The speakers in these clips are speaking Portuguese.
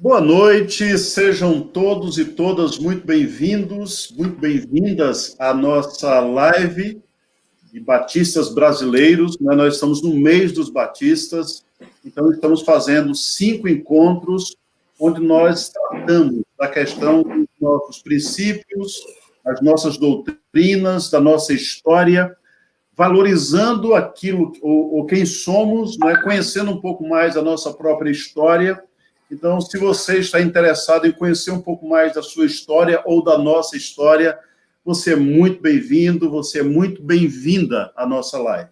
Boa noite, sejam todos e todas muito bem-vindos, muito bem-vindas à nossa live de batistas brasileiros. Nós estamos no mês dos batistas, então estamos fazendo 5 encontros onde nós tratamos da questão dos nossos princípios, das nossas doutrinas, da nossa história, valorizando aquilo, ou quem somos, conhecendo um pouco mais a nossa própria história. Então, se você está interessado em conhecer um pouco mais da sua história ou da nossa história, você é muito bem-vindo, você é muito bem-vinda à nossa live.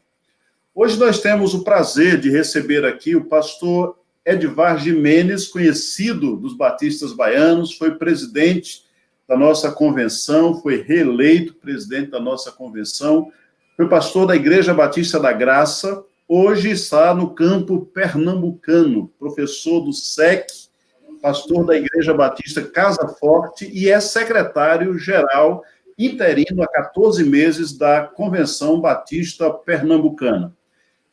Hoje nós temos o prazer de receber aqui o pastor Edivar Jimenez, conhecido dos batistas baianos, foi presidente da nossa convenção, foi reeleito presidente da nossa convenção, foi pastor da Igreja Batista da Graça, hoje está no campo pernambucano, professor do SEC, pastor da Igreja Batista Casa Forte e é secretário-geral interino há 14 meses da Convenção Batista Pernambucana.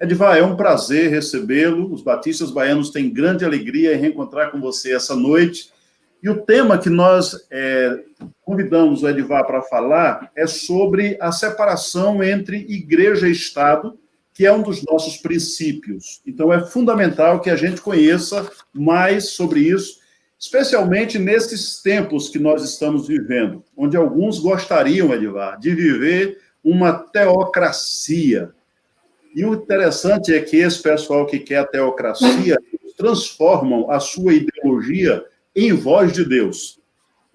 Edivar, é um prazer recebê-lo. Os batistas baianos têm grande alegria em reencontrar com você essa noite. E o tema que nós convidamos o Edivar para falar é sobre a separação entre igreja e Estado, que é um dos nossos princípios. Então, é fundamental que a gente conheça mais sobre isso, especialmente nesses tempos que nós estamos vivendo, onde alguns gostariam, Edivar, de viver uma teocracia. E o interessante é que esse pessoal que quer a teocracia transformam a sua ideologia em voz de Deus.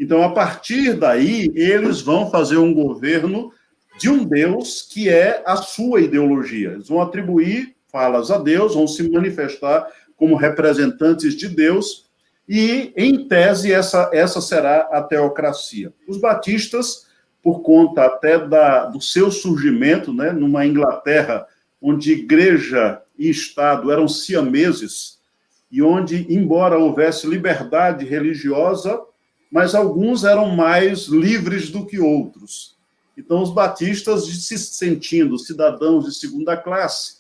Então, a partir daí, eles vão fazer um governo de um Deus que é a sua ideologia. Eles vão atribuir falas a Deus, vão se manifestar como representantes de Deus, e, em tese, essa será a teocracia. Os batistas, por conta até do seu surgimento, numa Inglaterra onde igreja e Estado eram siameses, e onde, embora houvesse liberdade religiosa, mas alguns eram mais livres do que outros. Então, os batistas, se sentindo cidadãos de segunda classe,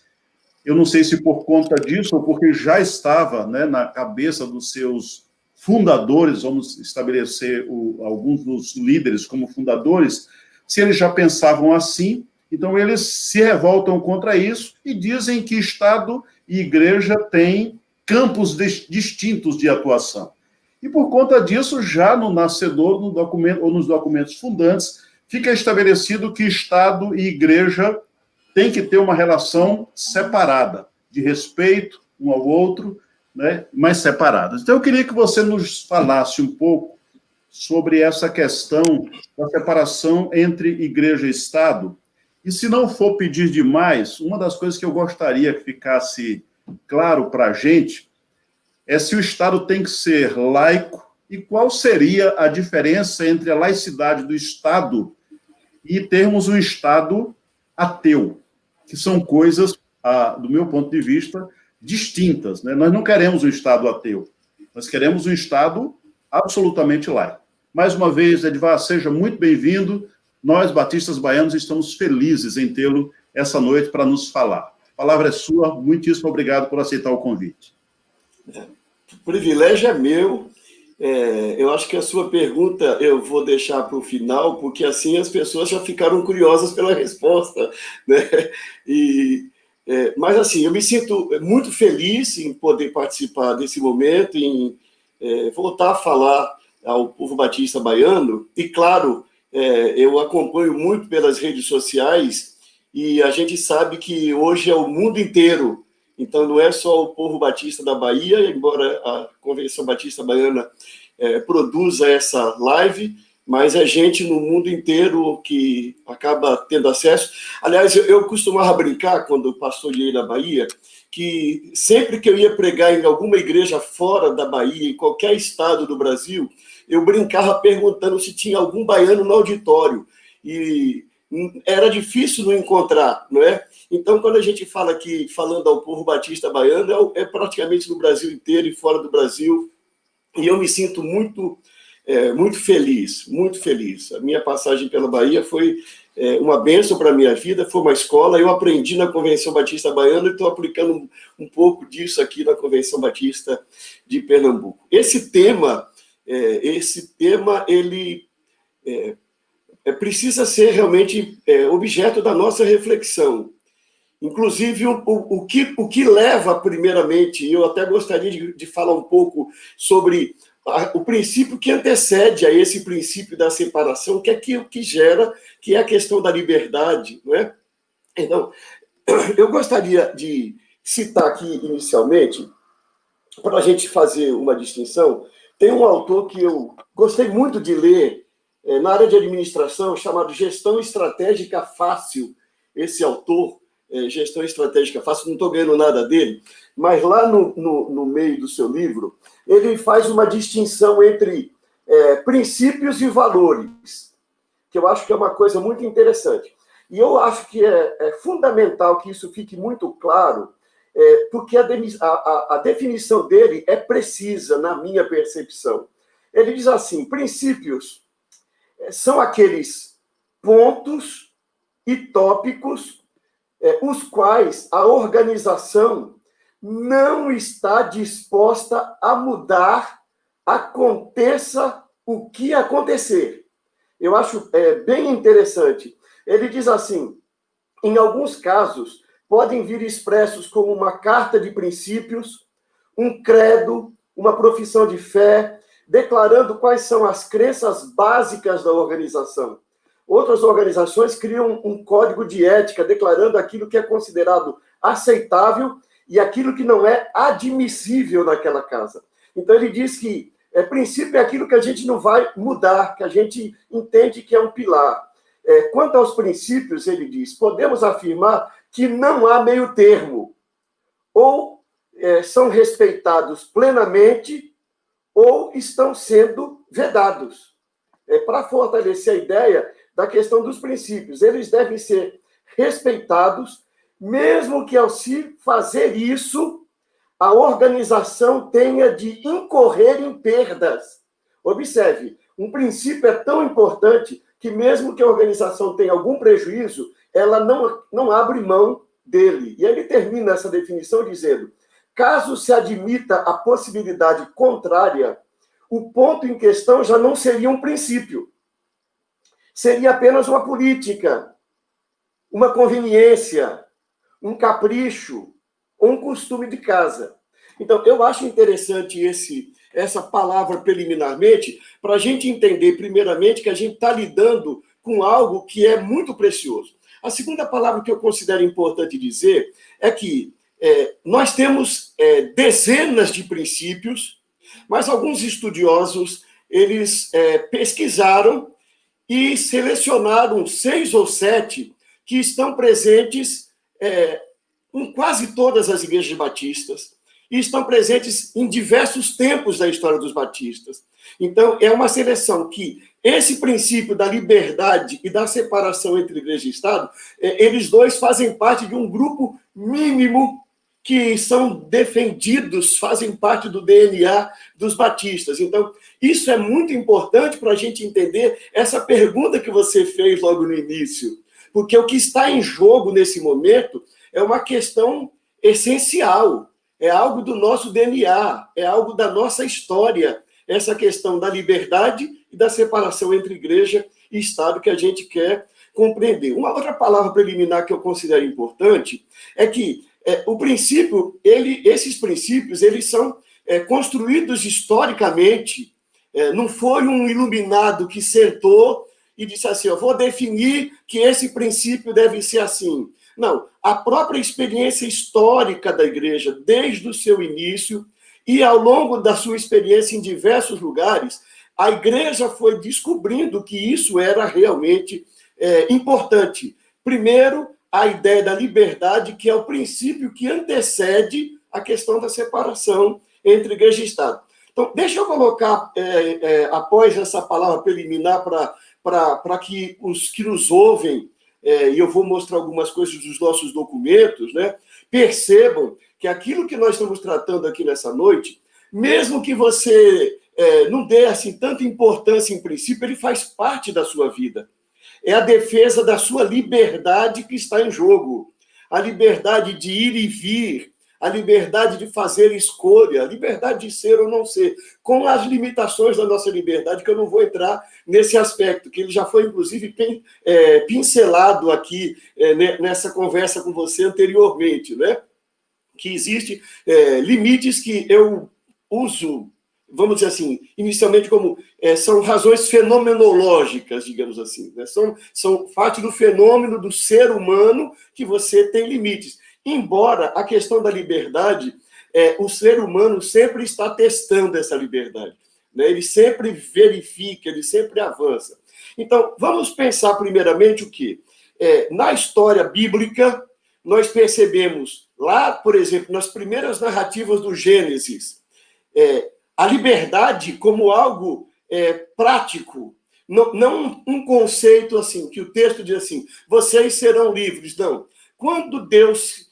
eu não sei se por conta disso ou porque já estava na cabeça dos seus fundadores, vamos estabelecer alguns dos líderes como fundadores, se eles já pensavam assim, então eles se revoltam contra isso e dizem que Estado e Igreja têm campos distintos de atuação. E por conta disso, já no nascedor, no documento, ou nos documentos fundantes, fica estabelecido que Estado e Igreja têm que ter uma relação separada, de respeito um ao outro, mas separadas. Então, eu queria que você nos falasse um pouco sobre essa questão da separação entre Igreja e Estado. E, se não for pedir demais, uma das coisas que eu gostaria que ficasse claro para a gente é se o Estado tem que ser laico e qual seria a diferença entre a laicidade do Estado e termos um Estado ateu, que são coisas, do meu ponto de vista, distintas. Nós não queremos um Estado ateu, nós queremos um Estado absolutamente laico. Mais uma vez, Edivar, seja muito bem-vindo. Nós, batistas baianos, estamos felizes em tê-lo essa noite para nos falar. A palavra é sua, muitíssimo obrigado por aceitar o convite. O privilégio é meu. Eu acho que a sua pergunta eu vou deixar para o final, porque assim as pessoas já ficaram curiosas pela resposta, mas assim, eu me sinto muito feliz em poder participar desse momento, em voltar a falar ao povo batista baiano, e claro, eu acompanho muito pelas redes sociais, e a gente sabe que hoje é o mundo inteiro. Então, não é só o povo batista da Bahia, embora a Convenção Batista Baiana produza essa live, mas é gente no mundo inteiro que acaba tendo acesso. Aliás, eu costumava brincar, quando pastoreei na Bahia, que sempre que eu ia pregar em alguma igreja fora da Bahia, em qualquer estado do Brasil, eu brincava perguntando se tinha algum baiano no auditório. E era difícil não encontrar, não é? Então, quando a gente fala aqui, falando ao povo batista baiano, é praticamente no Brasil inteiro e fora do Brasil, e eu me sinto muito feliz, muito feliz. A minha passagem pela Bahia foi uma bênção para a minha vida, foi uma escola, eu aprendi na Convenção Batista Baiana e estou aplicando um pouco disso aqui na Convenção Batista de Pernambuco. Esse tema ele precisa ser realmente objeto da nossa reflexão. Inclusive, o que leva, primeiramente, eu até gostaria de falar um pouco sobre o princípio que antecede a esse princípio da separação, que é o que gera, que é a questão da liberdade, não é? Então, eu gostaria de citar aqui, inicialmente, para a gente fazer uma distinção, tem um autor que eu gostei muito de ler, na área de administração, chamado Gestão Estratégica Fácil. Esse autor, Gestão Estratégica Fácil, não estou ganhando nada dele, mas lá no meio do seu livro, ele faz uma distinção entre princípios e valores, que eu acho que é uma coisa muito interessante. E eu acho que é fundamental que isso fique muito claro, porque a definição dele é precisa, na minha percepção. Ele diz assim, princípios são aqueles pontos e tópicos os quais a organização não está disposta a mudar, aconteça o que acontecer. Eu acho bem interessante. Ele diz assim, em alguns casos, podem vir expressos como uma carta de princípios, um credo, uma profissão de fé, declarando quais são as crenças básicas da organização. Outras organizações criam um código de ética, declarando aquilo que é considerado aceitável e aquilo que não é admissível naquela casa. Então, ele diz que princípio é aquilo que a gente não vai mudar, que a gente entende que é um pilar. Quanto aos princípios, ele diz, podemos afirmar que não há meio termo. Ou são respeitados plenamente, ou estão sendo vedados. Para fortalecer a ideia da questão dos princípios, eles devem ser respeitados, mesmo que ao se fazer isso, a organização tenha de incorrer em perdas. Observe, um princípio é tão importante que mesmo que a organização tenha algum prejuízo, ela não abre mão dele. E ele termina essa definição dizendo, caso se admita a possibilidade contrária, o ponto em questão já não seria um princípio. Seria apenas uma política, uma conveniência, um capricho, ou um costume de casa. Então, eu acho interessante essa palavra preliminarmente, para a gente entender, primeiramente, que a gente está lidando com algo que é muito precioso. A segunda palavra que eu considero importante dizer é que nós temos dezenas de princípios, mas alguns estudiosos, eles pesquisaram e selecionaram 6 ou 7 que estão presentes em quase todas as igrejas batistas e estão presentes em diversos tempos da história dos batistas. Então, é uma seleção que esse princípio da liberdade e da separação entre igreja e Estado, eles dois fazem parte de um grupo mínimo que são defendidos, fazem parte do DNA dos batistas. Então, isso é muito importante para a gente entender essa pergunta que você fez logo no início, porque o que está em jogo nesse momento é uma questão essencial, é algo do nosso DNA, é algo da nossa história, essa questão da liberdade e da separação entre igreja e Estado que a gente quer compreender. Uma outra palavra preliminar que eu considero importante é que o princípio, esses princípios, eles são construídos historicamente, não foi um iluminado que sentou e disse assim, eu vou definir que esse princípio deve ser assim. Não, a própria experiência histórica da igreja, desde o seu início, e ao longo da sua experiência em diversos lugares, a igreja foi descobrindo que isso era realmente importante. Primeiro, a ideia da liberdade, que é o princípio que antecede a questão da separação entre igreja e Estado. Então, deixa eu colocar, após essa palavra preliminar, para que os que nos ouvem, e eu vou mostrar algumas coisas dos nossos documentos, né, percebam que aquilo que nós estamos tratando aqui nessa noite, mesmo que você não dê assim, tanta importância em princípio, ele faz parte da sua vida. é a defesa da sua liberdade que está em jogo. A liberdade de ir e vir, a liberdade de fazer escolha, a liberdade de ser ou não ser, com as limitações da nossa liberdade, que eu não vou entrar nesse aspecto, que ele já foi, inclusive, pincelado aqui nessa conversa com você anteriormente, né? Que existem limites que eu uso, vamos dizer assim, inicialmente como são razões fenomenológicas, digamos assim, né? São parte do fenômeno do ser humano que você tem limites. Embora a questão da liberdade, o ser humano sempre está testando essa liberdade, né? Ele sempre verifica, ele sempre avança. Então, vamos pensar primeiramente o quê? Na história bíblica, nós percebemos lá, por exemplo, nas primeiras narrativas do Gênesis, a liberdade como algo prático, não um conceito assim, que o texto diz assim, vocês serão livres, não. Quando Deus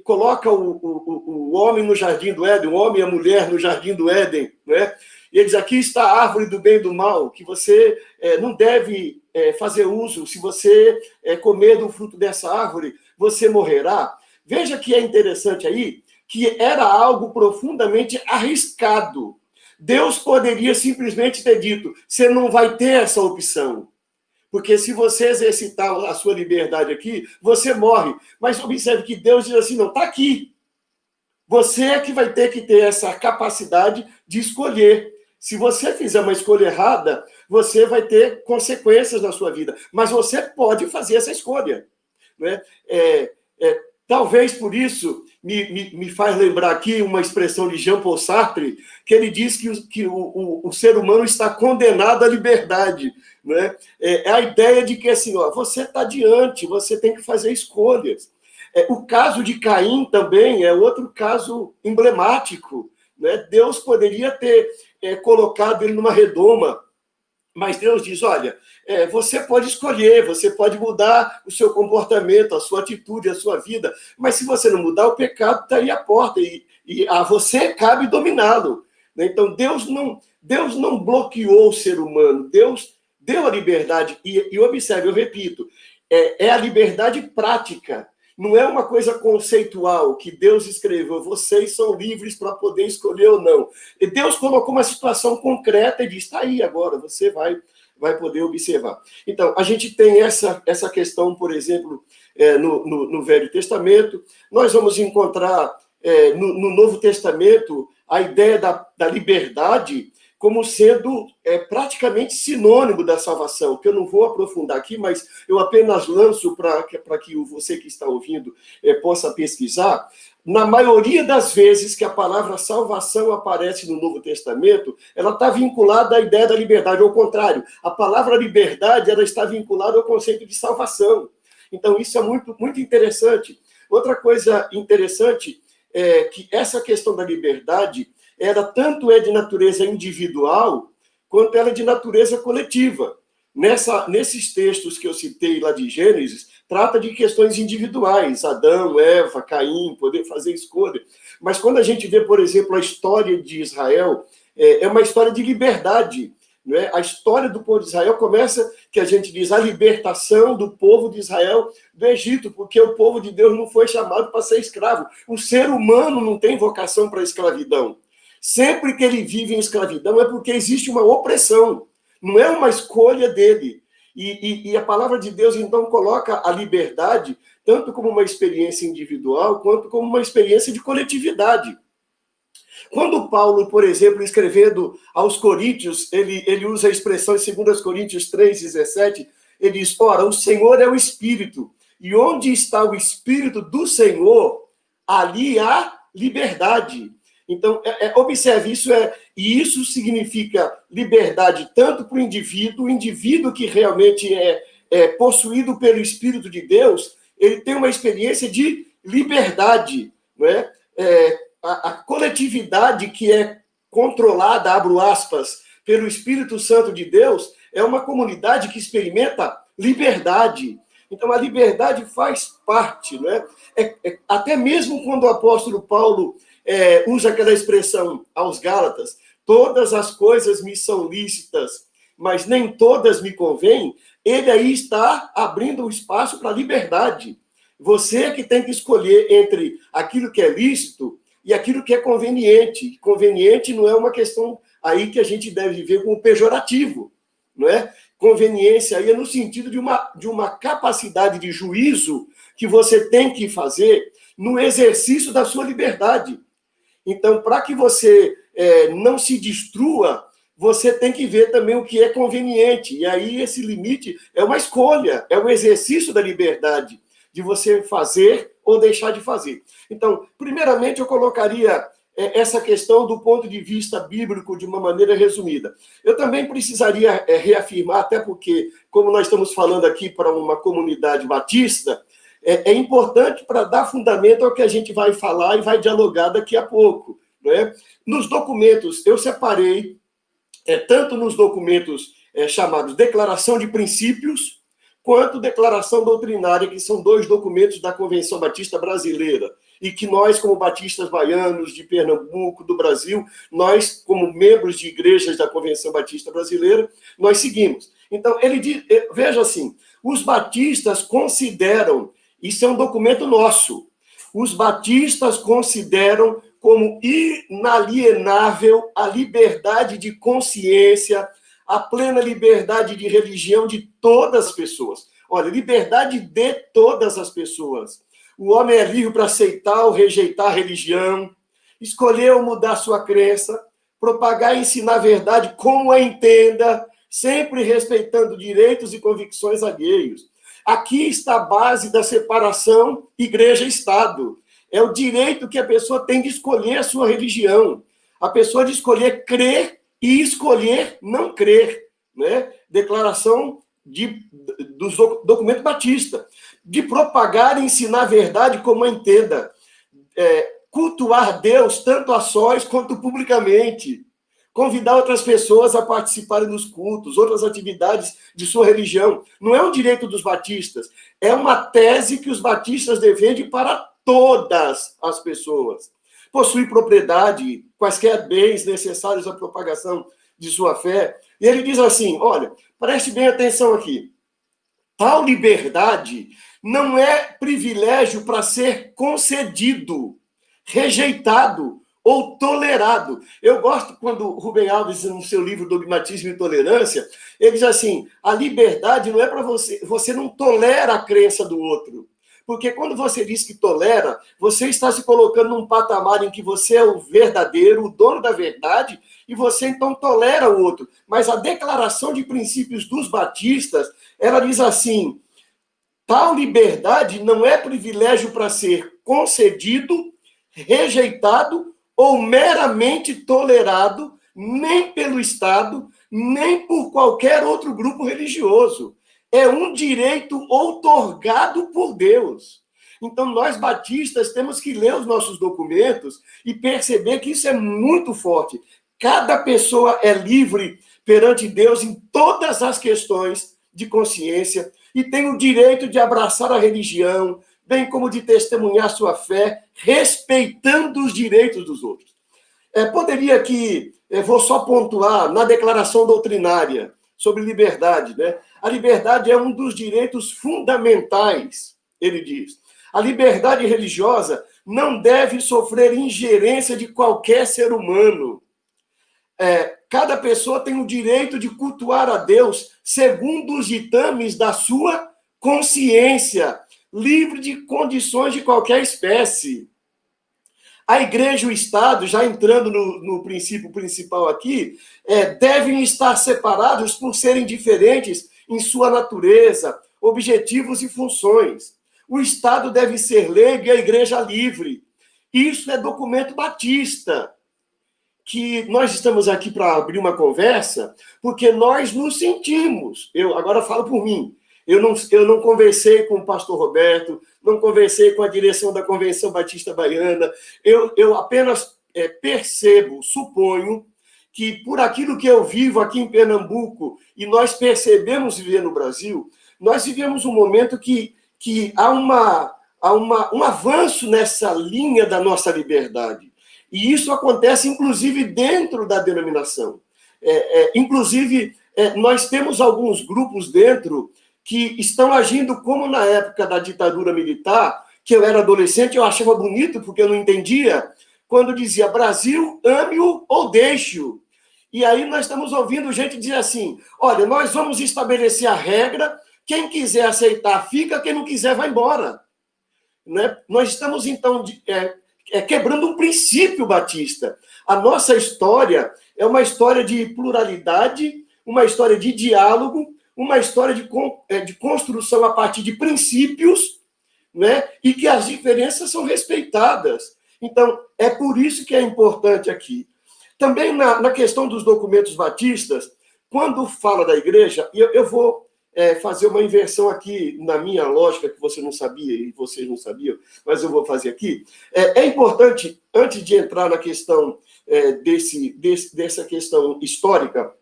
coloca o homem no jardim do Éden, o homem e a mulher no jardim do Éden, né? E ele diz, aqui está a árvore do bem e do mal, que você não deve fazer uso, se você comer do fruto dessa árvore, você morrerá. Veja que é interessante aí, que era algo profundamente arriscado. Deus poderia simplesmente ter dito, você não vai ter essa opção. Porque se você exercitar a sua liberdade aqui, você morre. Mas observe que Deus diz assim, não, está aqui. Você é que vai ter que ter essa capacidade de escolher. Se você fizer uma escolha errada, você vai ter consequências na sua vida. Mas você pode fazer essa escolha. Né? Talvez por isso me faz lembrar aqui uma expressão de Jean-Paul Sartre, que ele diz que o ser humano está condenado à liberdade. Né? É a ideia de que assim, você está diante, você tem que fazer escolhas. O caso de Caim também é outro caso emblemático. Né? Deus poderia ter colocado ele numa redoma, mas Deus diz, olha, você pode escolher, você pode mudar o seu comportamento, a sua atitude, a sua vida, mas se você não mudar, o pecado está aí à porta, e a você cabe dominá-lo. Então, Deus não bloqueou o ser humano, Deus deu a liberdade, e observe, eu repito, é a liberdade prática, não é uma coisa conceitual que Deus escreveu, vocês são livres para poder escolher ou não. E Deus colocou uma situação concreta e diz, está aí agora, você vai poder observar. Então, a gente tem essa questão, por exemplo, no Velho Testamento, nós vamos encontrar no Novo Testamento a ideia da liberdade como sendo praticamente sinônimo da salvação, que eu não vou aprofundar aqui, mas eu apenas lanço para que você que está ouvindo possa pesquisar. Na maioria das vezes que a palavra salvação aparece no Novo Testamento, ela está vinculada à ideia da liberdade, ao contrário, a palavra liberdade ela está vinculada ao conceito de salvação. Então, isso é muito, muito interessante. Outra coisa interessante é que essa questão da liberdade ela tanto é de natureza individual, quanto ela é de natureza coletiva. Nesses textos que eu citei lá de Gênesis, trata de questões individuais, Adão, Eva, Caim, poder fazer escolha. Mas quando a gente vê, por exemplo, a história de Israel, é uma história de liberdade. Não é? A história do povo de Israel começa, que a gente diz, a libertação do povo de Israel do Egito, porque o povo de Deus não foi chamado para ser escravo. O ser humano não tem vocação para a escravidão. Sempre que ele vive em escravidão é porque existe uma opressão, não é uma escolha dele. E a palavra de Deus, então, coloca a liberdade tanto como uma experiência individual, quanto como uma experiência de coletividade. Quando Paulo, por exemplo, escrevendo aos Coríntios, ele usa a expressão em 2 Coríntios 3,17, ele diz, ora, o Senhor é o Espírito, e onde está o Espírito do Senhor, ali há liberdade. Então, observe, isso significa liberdade tanto para o indivíduo que realmente é possuído pelo Espírito de Deus, ele tem uma experiência de liberdade, não é? A coletividade que é controlada, abro aspas, pelo Espírito Santo de Deus, é uma comunidade que experimenta liberdade. Então, a liberdade faz parte, não é? Até mesmo quando o apóstolo Paulo usa aquela expressão aos Gálatas, todas as coisas me são lícitas, mas nem todas me convêm, ele aí está abrindo o espaço para a liberdade. Você que tem que escolher entre aquilo que é lícito e aquilo que é conveniente. Conveniente não é uma questão aí que a gente deve ver como pejorativo, não é? Conveniência aí é no sentido de uma capacidade de juízo que você tem que fazer no exercício da sua liberdade. Então, para que você não se destrua, você tem que ver também o que é conveniente. E aí esse limite é uma escolha, é um exercício da liberdade de você fazer ou deixar de fazer. Então, primeiramente, eu colocaria essa questão do ponto de vista bíblico de uma maneira resumida. Eu também precisaria reafirmar, até porque, como nós estamos falando aqui para uma comunidade batista, é importante para dar fundamento ao que a gente vai falar e vai dialogar daqui a pouco. Né? Nos documentos, eu separei, tanto nos documentos chamados Declaração de Princípios, quanto Declaração Doutrinária, que são 2 documentos da Convenção Batista Brasileira, e que nós, como batistas baianos de Pernambuco, do Brasil, nós, como membros de igrejas da Convenção Batista Brasileira, nós seguimos. Então, ele diz, veja assim, os batistas consideram, isso é um documento nosso, os batistas consideram como inalienável a liberdade de consciência, a plena liberdade de religião de todas as pessoas. Olha, liberdade de todas as pessoas. O homem é livre para aceitar ou rejeitar a religião, escolher ou mudar sua crença, propagar e ensinar a verdade como a entenda, sempre respeitando direitos e convicções alheios. Aqui está a base da separação igreja-estado. É o direito que a pessoa tem de escolher a sua religião. A pessoa de escolher crer e escolher não crer. Né? Declaração do documento batista. De propagar e ensinar a verdade como a entenda. Cultuar Deus tanto a sós quanto publicamente. Convidar outras pessoas a participarem dos cultos, outras atividades de sua religião. Não é um direito dos batistas, é uma tese que os batistas defendem para todas as pessoas. Possuir propriedade, quaisquer bens necessários à propagação de sua fé. E ele diz assim, olha, preste bem atenção aqui. Tal liberdade não é privilégio para ser concedido, rejeitado ou tolerado. Eu gosto quando Rubem Alves, no seu livro Dogmatismo e Tolerância, ele diz assim, a liberdade não é para você não tolera a crença do outro. Porque quando você diz que tolera, você está se colocando num patamar em que você é o verdadeiro, o dono da verdade, e você então tolera o outro. Mas a declaração de princípios dos batistas, ela diz assim, tal liberdade não é privilégio para ser concedido, rejeitado ou meramente tolerado, nem pelo Estado, nem por qualquer outro grupo religioso. É um direito outorgado por Deus. Então, nós batistas temos que ler os nossos documentos e perceber que isso é muito forte. Cada pessoa é livre perante Deus em todas as questões de consciência e tem o direito de abraçar a religião, bem como de testemunhar sua fé, respeitando os direitos dos outros. Poderia aqui, vou só pontuar, na declaração doutrinária sobre liberdade, né? A liberdade é um dos direitos fundamentais, ele diz. A liberdade religiosa não deve sofrer ingerência de qualquer ser humano. Cada pessoa tem o direito de cultuar a Deus segundo os ditames da sua consciência, livre de condições de qualquer espécie. A igreja e o Estado, já entrando no princípio principal aqui, devem estar separados por serem diferentes em sua natureza, objetivos e funções. O Estado deve ser leigo e a igreja livre. Isso é documento batista, que nós estamos aqui para abrir uma conversa, porque nós nos sentimos, eu agora falo por mim, eu não conversei com o pastor Roberto, não conversei com a direção da Convenção Batista Baiana, eu apenas percebo, suponho, que por aquilo que eu vivo aqui em Pernambuco, e nós percebemos viver no Brasil, nós vivemos um momento que há um avanço nessa linha da nossa liberdade. E isso acontece, inclusive, dentro da denominação. Inclusive, nós temos alguns grupos dentro que estão agindo como na época da ditadura militar, que eu era adolescente, eu achava bonito, porque eu não entendia, quando dizia Brasil, ame-o ou deixe-o. E aí nós estamos ouvindo gente dizer assim, olha, nós vamos estabelecer a regra, quem quiser aceitar fica, quem não quiser vai embora. Né? Nós estamos, então, quebrando um princípio, Batista. A nossa história é uma história de pluralidade, uma história de diálogo, uma história de construção a partir de princípios, né? E que as diferenças são respeitadas. Então, é por isso que é importante aqui. Também na questão dos documentos batistas, quando fala da igreja, eu vou fazer uma inversão aqui na minha lógica, que você não sabia e vocês não sabiam, mas eu vou fazer aqui. É importante, antes de entrar na questão dessa questão histórica,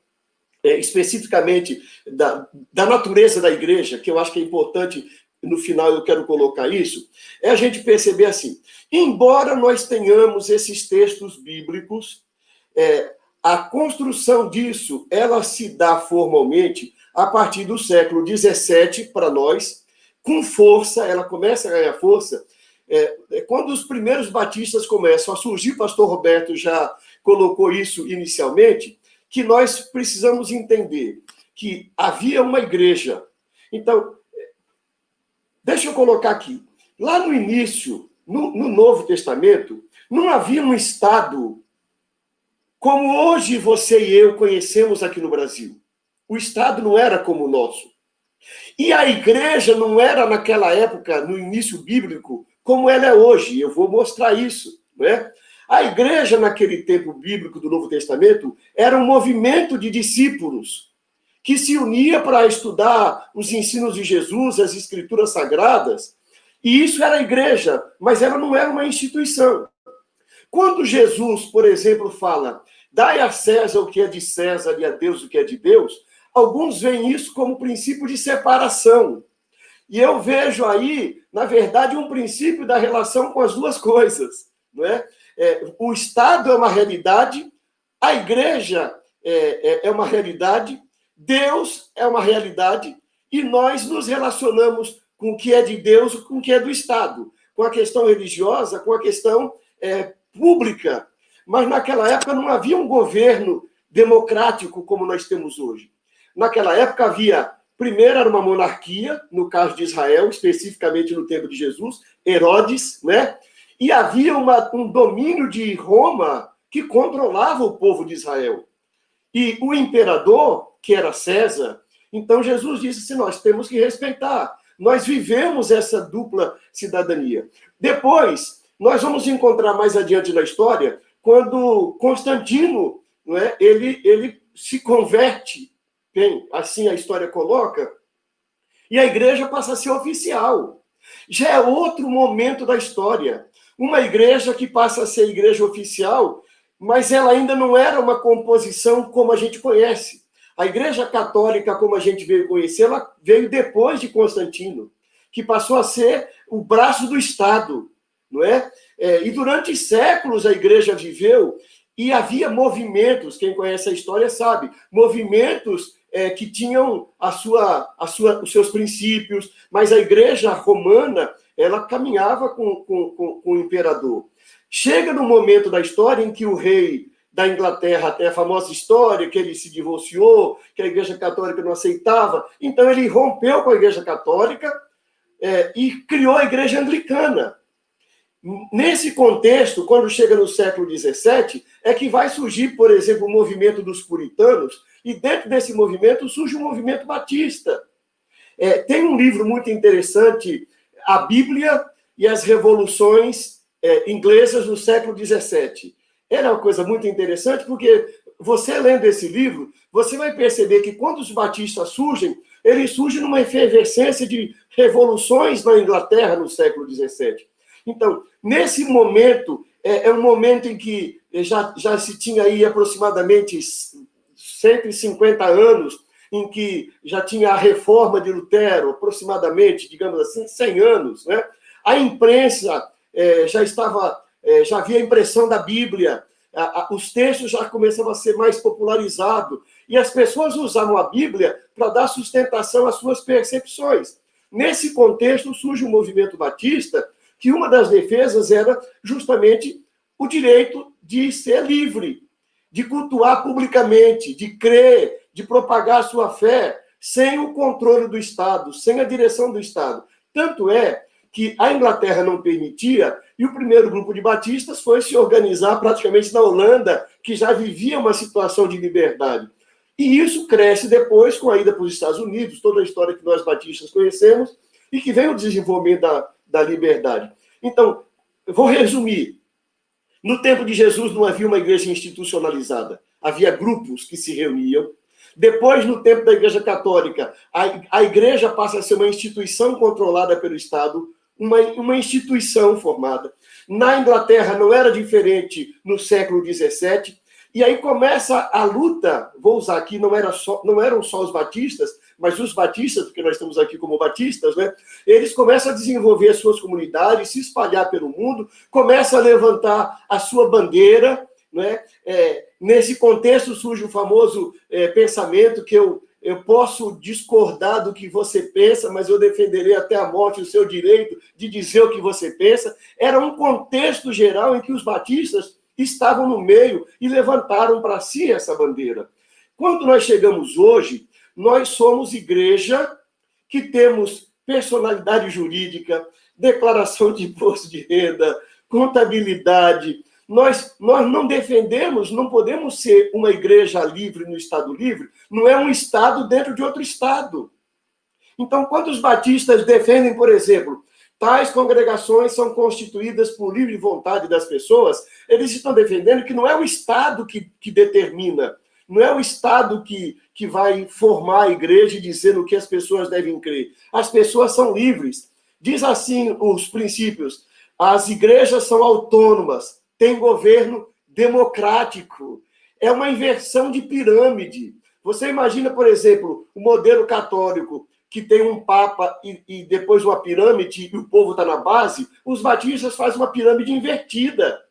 especificamente da natureza da igreja, que eu acho que é importante, no final eu quero colocar isso, é a gente perceber assim, embora nós tenhamos esses textos bíblicos, a construção disso, ela se dá formalmente a partir do século XVII para nós, com força, ela começa a ganhar força, quando os primeiros batistas começam a surgir, o pastor Roberto já colocou isso inicialmente, que nós precisamos entender que havia uma igreja. Então, deixa eu colocar aqui. Lá no início, no Novo Testamento, não havia um Estado como hoje você e eu conhecemos aqui no Brasil. O Estado não era como o nosso. E a igreja não era, naquela época, no início bíblico, como ela é hoje. Eu vou mostrar isso, né? A igreja, naquele tempo bíblico do Novo Testamento, era um movimento de discípulos que se unia para estudar os ensinos de Jesus, as escrituras sagradas, e isso era a igreja, mas ela não era uma instituição. Quando Jesus, por exemplo, fala, dai a César o que é de César e a Deus o que é de Deus, alguns veem isso como princípio de separação. E eu vejo aí, na verdade, um princípio da relação com as duas coisas, não é? O Estado é uma realidade, a igreja é uma realidade, Deus é uma realidade, e nós nos relacionamos com o que é de Deus, com o que é do Estado, com a questão religiosa, com a questão pública. Mas naquela época não havia um governo democrático como nós temos hoje. Naquela época havia, primeiro era uma monarquia, no caso de Israel, especificamente no tempo de Jesus, Herodes, né? E havia um domínio de Roma que controlava o povo de Israel. E o imperador, que era César, então Jesus disse assim, nós temos que respeitar. Nós vivemos essa dupla cidadania. Depois, nós vamos encontrar mais adiante na história, quando Constantino, não é, ele se converte, bem, assim a história coloca, e a igreja passa a ser oficial. Já é outro momento da história. Uma igreja que passa a ser igreja oficial, mas ela ainda não era uma composição como a gente conhece. A igreja católica, como a gente veio conhecer, ela veio depois de Constantino, que passou a ser o braço do Estado, não é? E durante séculos a igreja viveu e havia movimentos, quem conhece a história sabe, movimentos que tinham os seus princípios, mas a igreja romana, ela caminhava com o imperador. Chega no momento da história em que o rei da Inglaterra tem a famosa história que ele se divorciou, que a igreja católica não aceitava, então ele rompeu com a igreja católica e criou a igreja anglicana. Nesse contexto, quando chega no século XVII, é que vai surgir, por exemplo, o movimento dos puritanos, e dentro desse movimento surge o movimento batista. Tem um livro muito interessante, A Bíblia e as Revoluções Inglesas no século XVII. Era uma coisa muito interessante, porque você lendo esse livro, você vai perceber que quando os batistas surgem, eles surgem numa efervescência de revoluções na Inglaterra no século XVII. Então, nesse momento, é um momento em que já se tinha aí aproximadamente 150 anos, em que já tinha a reforma de Lutero, aproximadamente, digamos assim, 100 anos, né? A imprensa já havia a impressão da Bíblia, os textos já começavam a ser mais popularizados, e as pessoas usavam a Bíblia para dar sustentação às suas percepções. Nesse contexto, surge o movimento batista, que uma das defesas era justamente o direito de ser livre, de cultuar publicamente, de crer, de propagar a sua fé, sem o controle do Estado, sem a direção do Estado. Tanto é que a Inglaterra não permitia, e o primeiro grupo de batistas foi se organizar praticamente na Holanda, que já vivia uma situação de liberdade. E isso cresce depois com a ida para os Estados Unidos, toda a história que nós batistas conhecemos, e que vem o desenvolvimento da liberdade. Então, eu vou resumir. No tempo de Jesus não havia uma igreja institucionalizada, havia grupos que se reuniam. Depois, no tempo da Igreja Católica, a igreja passa a ser uma instituição controlada pelo Estado, uma instituição formada. Na Inglaterra não era diferente no século XVII, e aí começa a luta, vou usar aqui, não eram só os batistas, mas os batistas, porque nós estamos aqui como batistas, né? Eles começam a desenvolver as suas comunidades, se espalhar pelo mundo, começam a levantar a sua bandeira, né? Nesse contexto surge o famoso pensamento que eu posso discordar do que você pensa, mas eu defenderei até a morte o seu direito de dizer o que você pensa. Era um contexto geral em que os batistas estavam no meio e levantaram para si essa bandeira. Quando nós chegamos hoje, nós somos igreja que temos personalidade jurídica, declaração de imposto de renda, contabilidade. Nós não defendemos, não podemos ser uma igreja livre no Estado livre, não é um Estado dentro de outro Estado. Então, quando os batistas defendem, por exemplo, tais congregações são constituídas por livre vontade das pessoas, eles estão defendendo que não é o Estado que determina, não é o Estado que vai formar a igreja e dizer no que as pessoas devem crer. As pessoas são livres. Diz assim os princípios: as igrejas são autônomas, têm governo democrático. É uma inversão de pirâmide. Você imagina, por exemplo, o modelo católico, que tem um papa e depois uma pirâmide e o povo está na base. Os batistas fazem uma pirâmide invertida.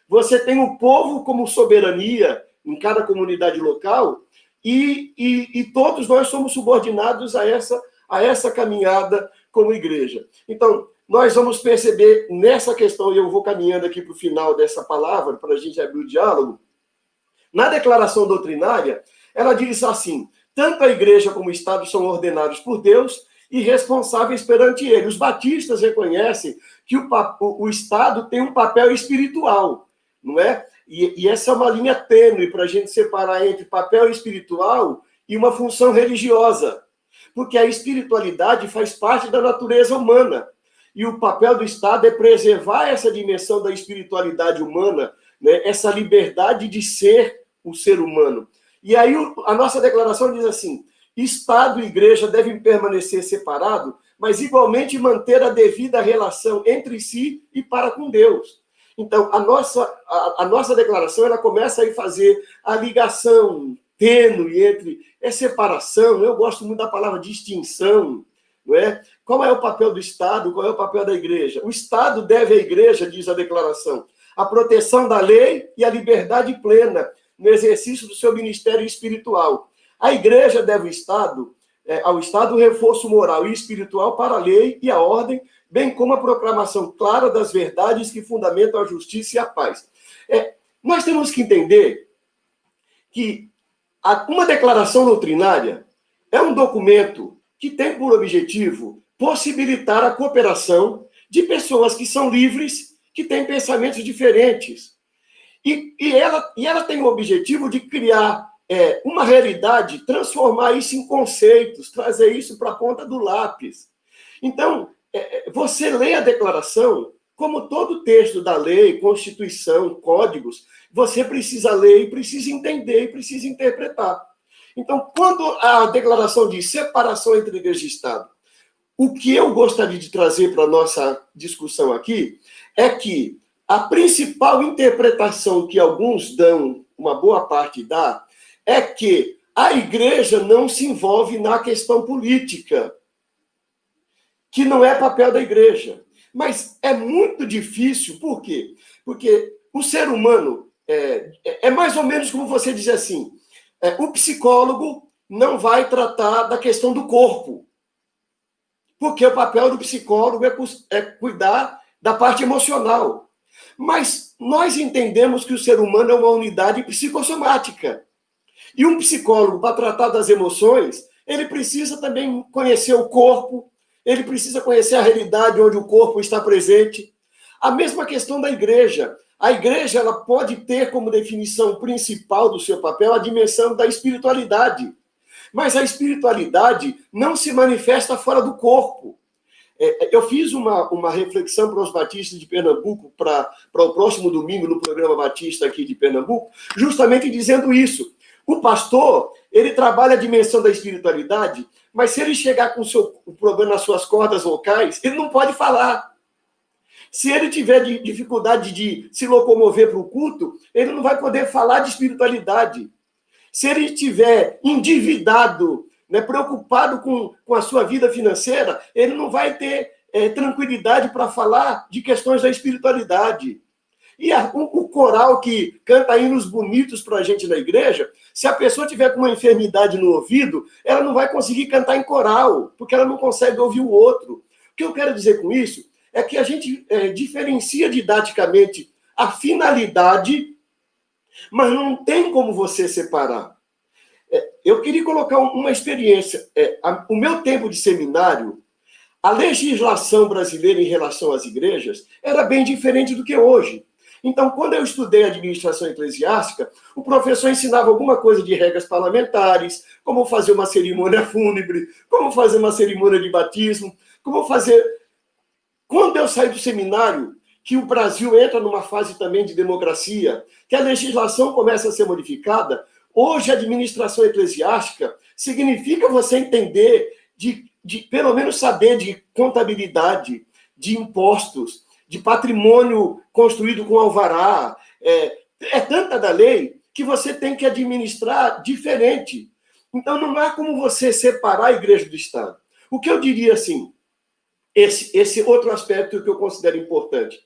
Você tem o povo como soberania em cada comunidade local e todos nós somos subordinados a essa caminhada como igreja. Então, nós vamos perceber nessa questão, e eu vou caminhando aqui para o final dessa palavra, para a gente abrir o diálogo, na declaração doutrinária, ela diz assim: tanto a igreja como o Estado são ordenados por Deus e responsáveis perante ele. Os batistas reconhecem que o Estado tem um papel espiritual, não é? E essa é uma linha tênue para a gente separar entre papel espiritual e uma função religiosa, porque a espiritualidade faz parte da natureza humana, e o papel do Estado é preservar essa dimensão da espiritualidade humana, né? Essa liberdade de ser o ser humano. E aí a nossa declaração diz assim: Estado e igreja devem permanecer separados, mas igualmente manter a devida relação entre si e para com Deus. Então, a nossa declaração, ela começa a fazer a ligação tênue entre separação, eu gosto muito da palavra distinção, não é? Qual é o papel do Estado, qual é o papel da igreja? O Estado deve à igreja, diz a declaração, a proteção da lei e a liberdade plena no exercício do seu ministério espiritual. A igreja deve ao Estado o reforço moral e espiritual para a lei e a ordem, bem como a proclamação clara das verdades que fundamentam a justiça e a paz. Nós temos que entender que uma declaração doutrinária é um documento que tem por objetivo possibilitar a cooperação de pessoas que são livres, que têm pensamentos diferentes. E ela tem o objetivo de criar uma realidade, transformar isso em conceitos, trazer isso para a ponta do lápis. Então, você lê a declaração, como todo texto da lei, Constituição, códigos, você precisa ler e precisa entender e precisa interpretar. Então, quando a declaração diz separação entre igreja e Estado, o que eu gostaria de trazer para a nossa discussão aqui é que a principal interpretação que alguns dão, uma boa parte dá, é que a igreja não se envolve na questão política, que não é papel da igreja. Mas é muito difícil, por quê? Porque o ser humano, é mais ou menos como você dizer assim, o psicólogo não vai tratar da questão do corpo, porque o papel do psicólogo é cuidar da parte emocional. Mas nós entendemos que o ser humano é uma unidade psicossomática. E um psicólogo, para tratar das emoções, ele precisa também conhecer o corpo, ele precisa conhecer a realidade onde o corpo está presente. A mesma questão da igreja. A igreja ela pode ter como definição principal do seu papel a dimensão da espiritualidade. Mas a espiritualidade não se manifesta fora do corpo. Eu fiz uma reflexão para os batistas de Pernambuco, para o próximo domingo, no programa Batista aqui de Pernambuco, justamente dizendo isso. O pastor, ele trabalha a dimensão da espiritualidade, mas se ele chegar com o problema nas suas cordas vocais, ele não pode falar. Se ele tiver dificuldade de se locomover para o culto, ele não vai poder falar de espiritualidade. Se ele estiver endividado, né, preocupado com a sua vida financeira, ele não vai ter tranquilidade para falar de questões da espiritualidade. E o coral que canta hinos bonitos para a gente na igreja, se a pessoa tiver com uma enfermidade no ouvido, ela não vai conseguir cantar em coral, porque ela não consegue ouvir o outro. O que eu quero dizer com isso é que a gente diferencia didaticamente a finalidade, mas não tem como você separar. Eu queria colocar uma experiência. O meu tempo de seminário, a legislação brasileira em relação às igrejas era bem diferente do que hoje. Então, quando eu estudei administração eclesiástica, o professor ensinava alguma coisa de regras parlamentares, como fazer uma cerimônia fúnebre, como fazer uma cerimônia de batismo, como fazer... Quando eu saí do seminário, que o Brasil entra numa fase também de democracia, que a legislação começa a ser modificada, hoje a administração eclesiástica significa você entender, de pelo menos saber de contabilidade, de impostos, de patrimônio construído com alvará. É tanta da lei que você tem que administrar diferente. Então, não há como você separar a igreja do Estado. O que eu diria assim, esse outro aspecto que eu considero importante,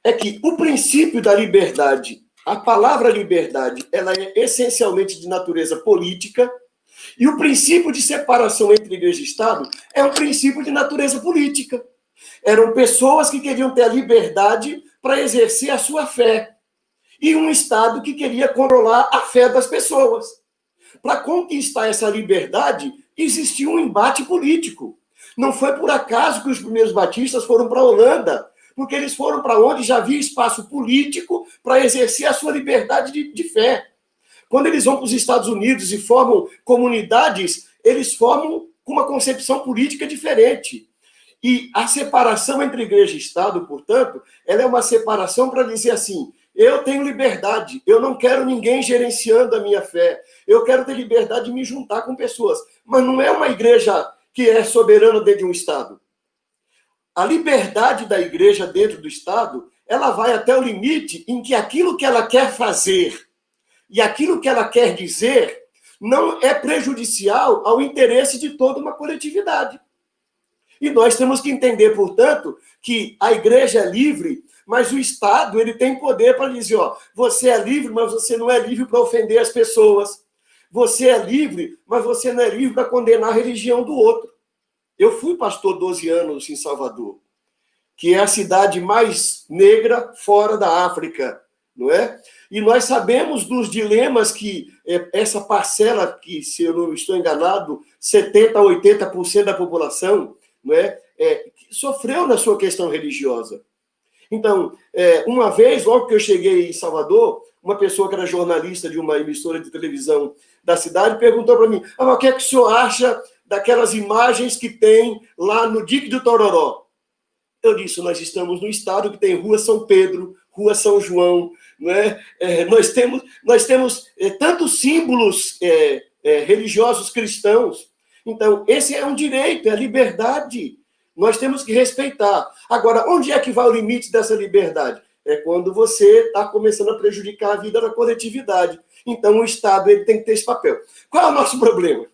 é que o princípio da liberdade, a palavra liberdade, ela é essencialmente de natureza política, e o princípio de separação entre igreja e Estado é um princípio de natureza política. Eram pessoas que queriam ter a liberdade para exercer a sua fé, e um Estado que queria controlar a fé das pessoas. Para conquistar essa liberdade, existia um embate político. Não foi por acaso que os primeiros batistas foram para a Holanda, porque eles foram para onde já havia espaço político para exercer a sua liberdade de fé. Quando eles vão para os Estados Unidos e formam comunidades, eles formam com uma concepção política diferente. E a separação entre igreja e Estado, portanto, ela é uma separação para dizer assim, eu tenho liberdade, eu não quero ninguém gerenciando a minha fé, eu quero ter liberdade de me juntar com pessoas. Mas não é uma igreja que é soberana dentro de um Estado. A liberdade da igreja dentro do Estado, ela vai até o limite em que aquilo que ela quer fazer e aquilo que ela quer dizer não é prejudicial ao interesse de toda uma coletividade. E nós temos que entender, portanto, que a igreja é livre, mas o Estado ele tem poder para dizer, você é livre, mas você não é livre para ofender as pessoas. Você é livre, mas você não é livre para condenar a religião do outro. Eu fui pastor 12 anos em Salvador, que é a cidade mais negra fora da África, não é? E nós sabemos dos dilemas que essa parcela, que, se eu não estou enganado, 70% a 80% da população, não é? Sofreu na sua questão religiosa. Então, uma vez, logo que eu cheguei em Salvador, uma pessoa que era jornalista de uma emissora de televisão da cidade perguntou para mim, o que é que o senhor acha daquelas imagens que tem lá no Dique do Tororó? Eu disse, nós estamos no estado que tem Rua São Pedro, Rua São João, não é? Nós temos tantos símbolos religiosos cristãos. Então, esse é um direito, é a liberdade. Nós temos que respeitar. Agora, onde é que vai o limite dessa liberdade? É quando você está começando a prejudicar a vida da coletividade. Então, o Estado ele tem que ter esse papel. Qual é o nosso problema?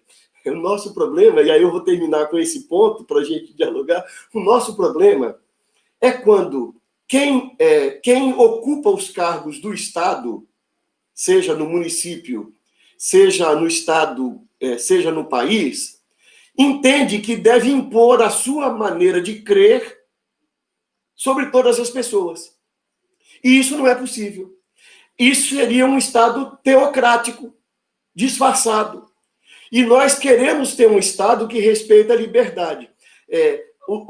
O nosso problema, e aí eu vou terminar com esse ponto para a gente dialogar, o nosso problema é quando quem ocupa os cargos do Estado seja no município, seja no estado, seja no país, entende que deve impor a sua maneira de crer sobre todas as pessoas. E isso não é possível. Isso seria um Estado teocrático, disfarçado. E nós queremos ter um Estado que respeita a liberdade.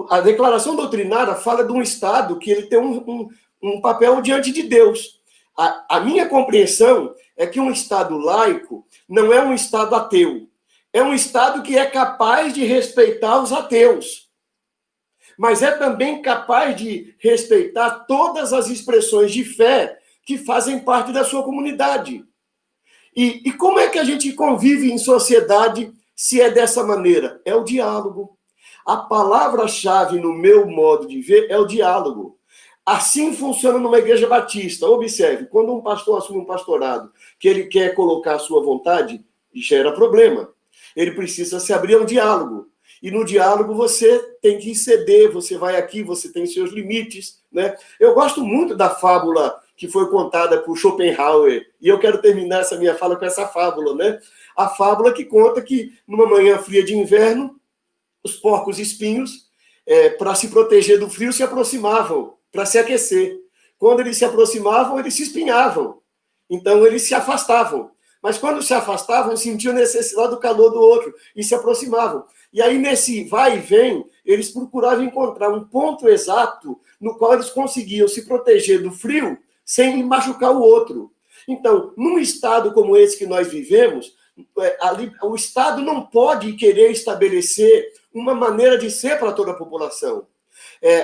A declaração doutrinária fala de um Estado que ele tem um papel diante de Deus. A minha compreensão é que um Estado laico não é um Estado ateu. É um Estado que é capaz de respeitar os ateus, mas é também capaz de respeitar todas as expressões de fé que fazem parte da sua comunidade. E como é que a gente convive em sociedade se é dessa maneira? É o diálogo. A palavra-chave no meu modo de ver é o diálogo. Assim funciona numa igreja batista. Observe, quando um pastor assume um pastorado, que ele quer colocar a sua vontade, gera problema. Ele precisa se abrir ao diálogo. E no diálogo você tem que ceder, você vai aqui, você tem seus limites, né? Eu gosto muito da fábula que foi contada por Schopenhauer, e eu quero terminar essa minha fala com essa fábula, né? A fábula que conta que, numa manhã fria de inverno, os porcos espinhos, para se proteger do frio, se aproximavam, para se aquecer. Quando eles se aproximavam, eles se espinhavam. Então, eles se afastavam. Mas quando se afastavam, sentiam necessidade do calor do outro e se aproximavam. E aí, nesse vai e vem, eles procuravam encontrar um ponto exato no qual eles conseguiam se proteger do frio sem machucar o outro. Então, num estado como esse que nós vivemos, o Estado não pode querer estabelecer uma maneira de ser para toda a população.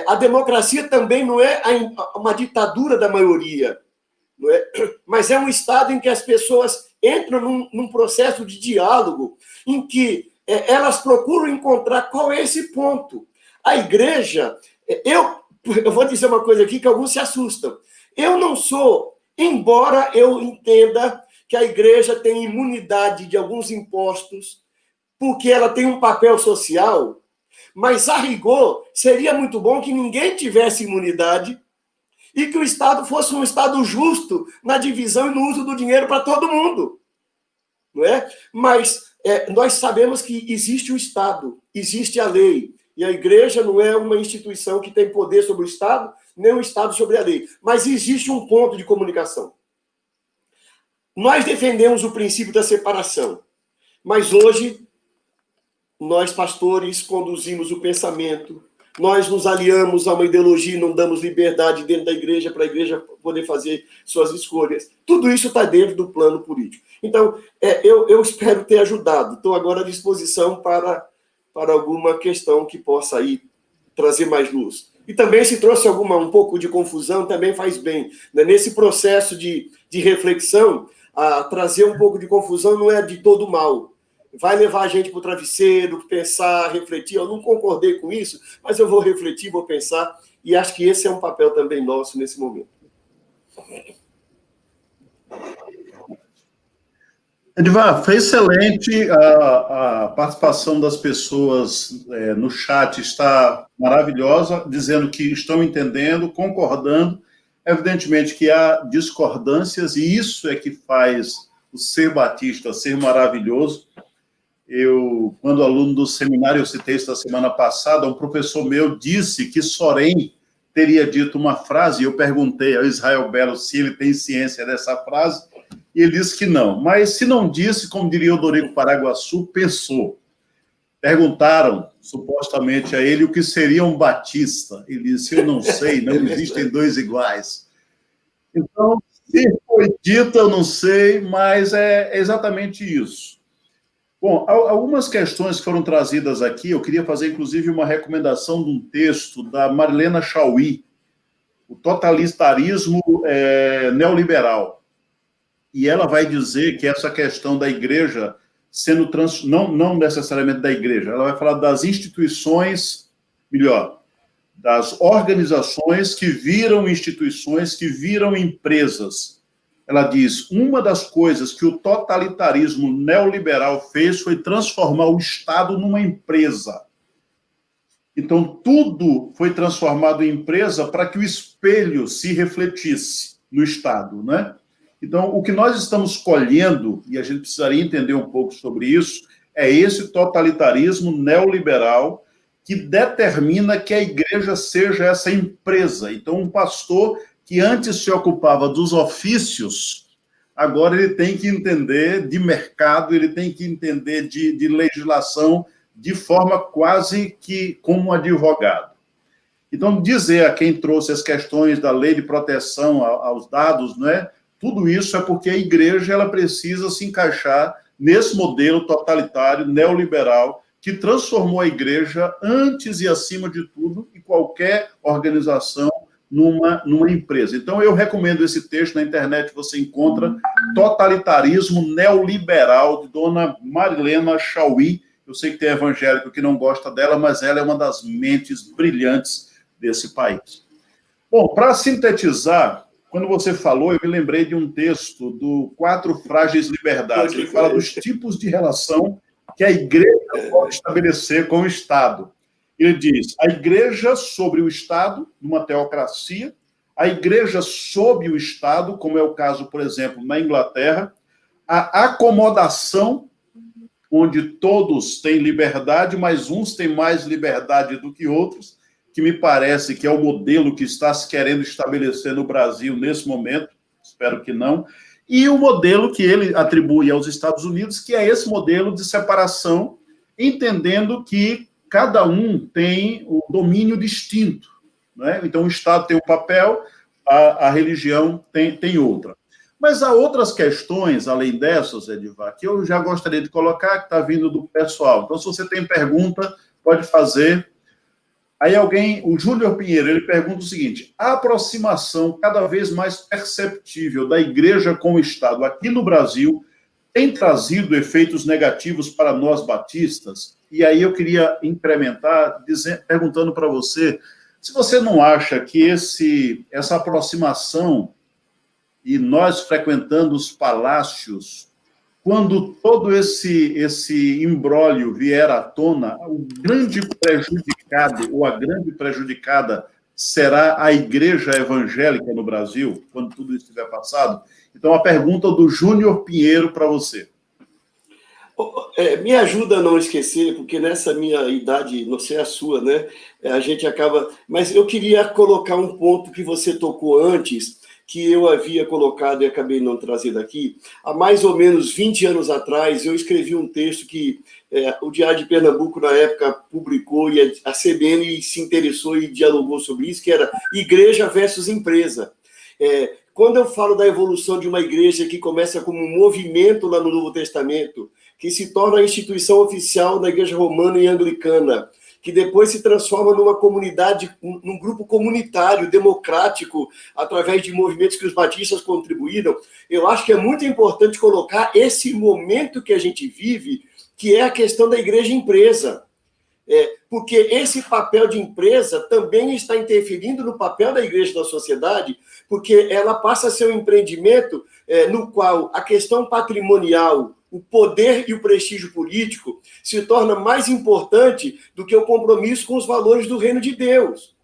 A democracia também não é uma ditadura da maioria, não é? Mas é um Estado em que as pessoas entram num processo de diálogo, em que elas procuram encontrar qual é esse ponto. A igreja, eu vou dizer uma coisa aqui que alguns se assustam. Eu não sou, embora eu entenda que a igreja tem imunidade de alguns impostos, porque ela tem um papel social, mas, a rigor, seria muito bom que ninguém tivesse imunidade e que o Estado fosse um Estado justo na divisão e no uso do dinheiro para todo mundo. Não é? Mas nós sabemos que existe o Estado, existe a lei, e a igreja não é uma instituição que tem poder sobre o Estado, nem o Estado sobre a lei, mas existe um ponto de comunicação. Nós defendemos o princípio da separação, mas hoje nós, pastores, conduzimos o pensamento, nós nos aliamos a uma ideologia e não damos liberdade dentro da igreja para a igreja poder fazer suas escolhas. Tudo isso está dentro do plano político. Então, eu espero ter ajudado. Estou agora à disposição para alguma questão que possa aí trazer mais luz. E também, se trouxe um pouco de confusão, também faz bem. Nesse processo de reflexão, trazer um pouco de confusão não é de todo mal. Vai levar a gente para o travesseiro, pensar, refletir. Eu não concordei com isso, mas eu vou refletir, vou pensar, e acho que esse é um papel também nosso nesse momento. Edivar, foi excelente a participação das pessoas no chat, está maravilhosa, dizendo que estão entendendo, concordando. Evidentemente que há discordâncias, e isso é que faz o ser batista ser maravilhoso. Eu, quando aluno do seminário, eu citei isso da semana passada, um professor meu disse que Sorém teria dito uma frase, e eu perguntei ao Israel Belo se ele tem ciência dessa frase, e ele disse que não. Mas se não disse, como diria o Dorico Paraguaçu, pensou. Perguntaram, supostamente, a ele o que seria um batista. Ele disse, eu não sei, não existem dois iguais. Então, se foi dito, eu não sei, mas é exatamente isso. Bom, algumas questões que foram trazidas aqui, eu queria fazer, inclusive, uma recomendação de um texto da Marilena Chauí, o totalitarismo neoliberal. E ela vai dizer que essa questão da igreja sendo não necessariamente da igreja, ela vai falar das instituições, melhor, das organizações que viram instituições, que viram empresas. Ela diz, uma das coisas que o totalitarismo neoliberal fez foi transformar o Estado numa empresa. Então, tudo foi transformado em empresa para que o espelho se refletisse no Estado, né? Então, o que nós estamos colhendo, e a gente precisaria entender um pouco sobre isso, é esse totalitarismo neoliberal que determina que a igreja seja essa empresa. Então, um pastor que antes se ocupava dos ofícios, agora ele tem que entender de mercado, ele tem que entender de legislação de forma quase que como um advogado. Então, dizer a quem trouxe as questões da lei de proteção aos dados, não é? Tudo isso é porque a igreja ela precisa se encaixar nesse modelo totalitário, neoliberal, que transformou a igreja, antes e acima de tudo, em qualquer organização, numa empresa. Então, eu recomendo esse texto, na internet você encontra Totalitarismo Neoliberal, de dona Marilena Chauí. Eu sei que tem evangélico que não gosta dela, mas ela é uma das mentes brilhantes desse país. Bom, para sintetizar, quando você falou, eu me lembrei de um texto do Quatro Frágeis Liberdades. Ele fala dos tipos de relação que a igreja pode estabelecer com o Estado. Ele diz, a igreja sobre o Estado, numa teocracia, a igreja sob o Estado, como é o caso, por exemplo, na Inglaterra, a acomodação, onde todos têm liberdade, mas uns têm mais liberdade do que outros, que me parece que é o modelo que está se querendo estabelecer no Brasil nesse momento, espero que não, e o modelo que ele atribui aos Estados Unidos, que é esse modelo de separação, entendendo que cada um tem o domínio distinto, né? Então, o Estado tem um papel, a religião tem outra. Mas há outras questões, além dessas, Edivar, que eu já gostaria de colocar, que está vindo do pessoal. Então, se você tem pergunta, pode fazer. Aí o Júnior Pinheiro, ele pergunta o seguinte, a aproximação cada vez mais perceptível da igreja com o Estado aqui no Brasil tem trazido efeitos negativos para nós batistas? E aí eu queria incrementar, perguntando para você, se você não acha que essa aproximação, e nós frequentando os palácios, quando todo esse imbróglio vier à tona, o grande prejudicado, ou a grande prejudicada, será a igreja evangélica no Brasil, quando tudo isso estiver passado? Então, a pergunta do Júnior Pinheiro para você. Me ajuda a não esquecer, porque nessa minha idade, não sei a sua, né? A gente acaba... Mas eu queria colocar um ponto que você tocou antes, que eu havia colocado e acabei não trazendo aqui. Há mais ou menos 20 anos atrás, eu escrevi um texto que o Diário de Pernambuco, na época, publicou, e a CBN se interessou e dialogou sobre isso, que era igreja versus empresa. Quando eu falo da evolução de uma igreja que começa como um movimento lá no Novo Testamento, que se torna a instituição oficial da Igreja Romana e Anglicana, que depois se transforma numa comunidade, num grupo comunitário, democrático, através de movimentos que os batistas contribuíram, eu acho que é muito importante colocar esse momento que a gente vive, que é a questão da igreja-empresa. Porque esse papel de empresa também está interferindo no papel da igreja na sociedade, porque ela passa a ser um empreendimento no qual a questão patrimonial, o poder e o prestígio político se torna mais importante do que o compromisso com os valores do reino de Deus.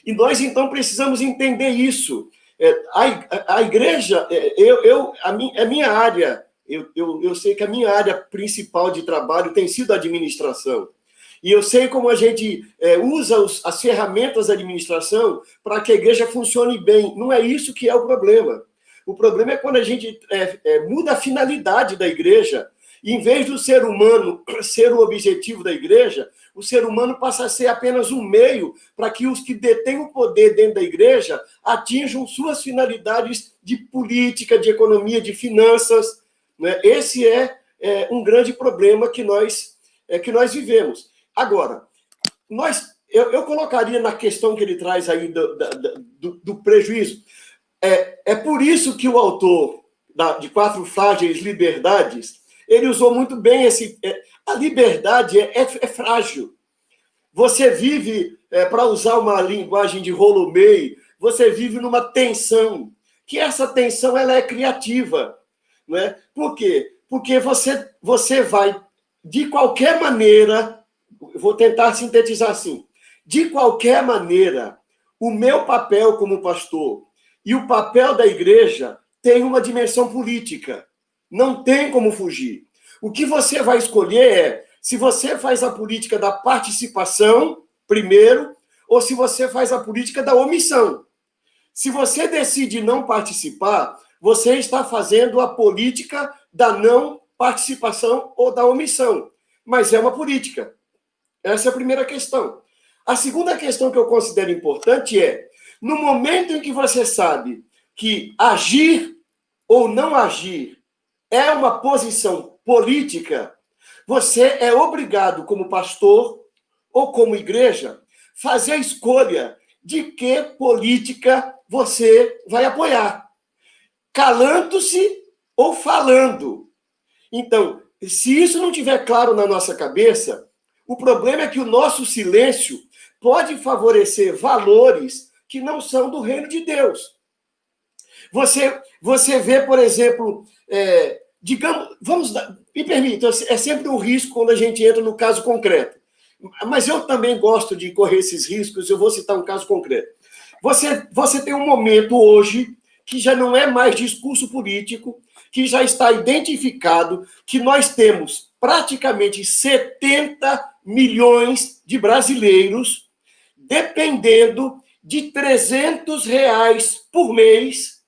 E nós, então, precisamos entender isso. A igreja, a minha área, eu sei que a minha área principal de trabalho tem sido a administração. E eu sei como a gente usa as ferramentas da administração para que a igreja funcione bem. Não é isso que é o problema. O problema é quando a gente muda a finalidade da igreja. E, em vez do ser humano ser o objetivo da igreja, o ser humano passa a ser apenas um meio para que os que detêm o poder dentro da igreja atinjam suas finalidades de política, de economia, de finanças. Né? Esse é um grande problema que nós vivemos. Agora, eu colocaria na questão que ele traz aí do prejuízo. É por isso que o autor de Quatro Frágeis Liberdades, ele usou muito bem a liberdade é frágil. Você vive, para usar uma linguagem de Rollo May, você vive numa tensão, que essa tensão ela é criativa. Não é? Por quê? Porque você vai, de qualquer maneira, vou tentar sintetizar assim, de qualquer maneira, o meu papel como pastor e o papel da igreja tem uma dimensão política. Não tem como fugir. O que você vai escolher é se você faz a política da participação, primeiro, ou se você faz a política da omissão. Se você decide não participar, você está fazendo a política da não participação ou da omissão. Mas é uma política. Essa é a primeira questão. A segunda questão que eu considero importante é, no momento em que você sabe que agir ou não agir é uma posição política, você é obrigado, como pastor ou como igreja, fazer a escolha de que política você vai apoiar, calando-se ou falando. Então, se isso não estiver claro na nossa cabeça, o problema é que o nosso silêncio pode favorecer valores que não são do reino de Deus. Você vê, por exemplo, me permita, é sempre um risco quando a gente entra no caso concreto. Mas eu também gosto de correr esses riscos, eu vou citar um caso concreto. Você tem um momento hoje que já não é mais discurso político, que já está identificado que nós temos praticamente 70 milhões de brasileiros dependendo de R$300 por mês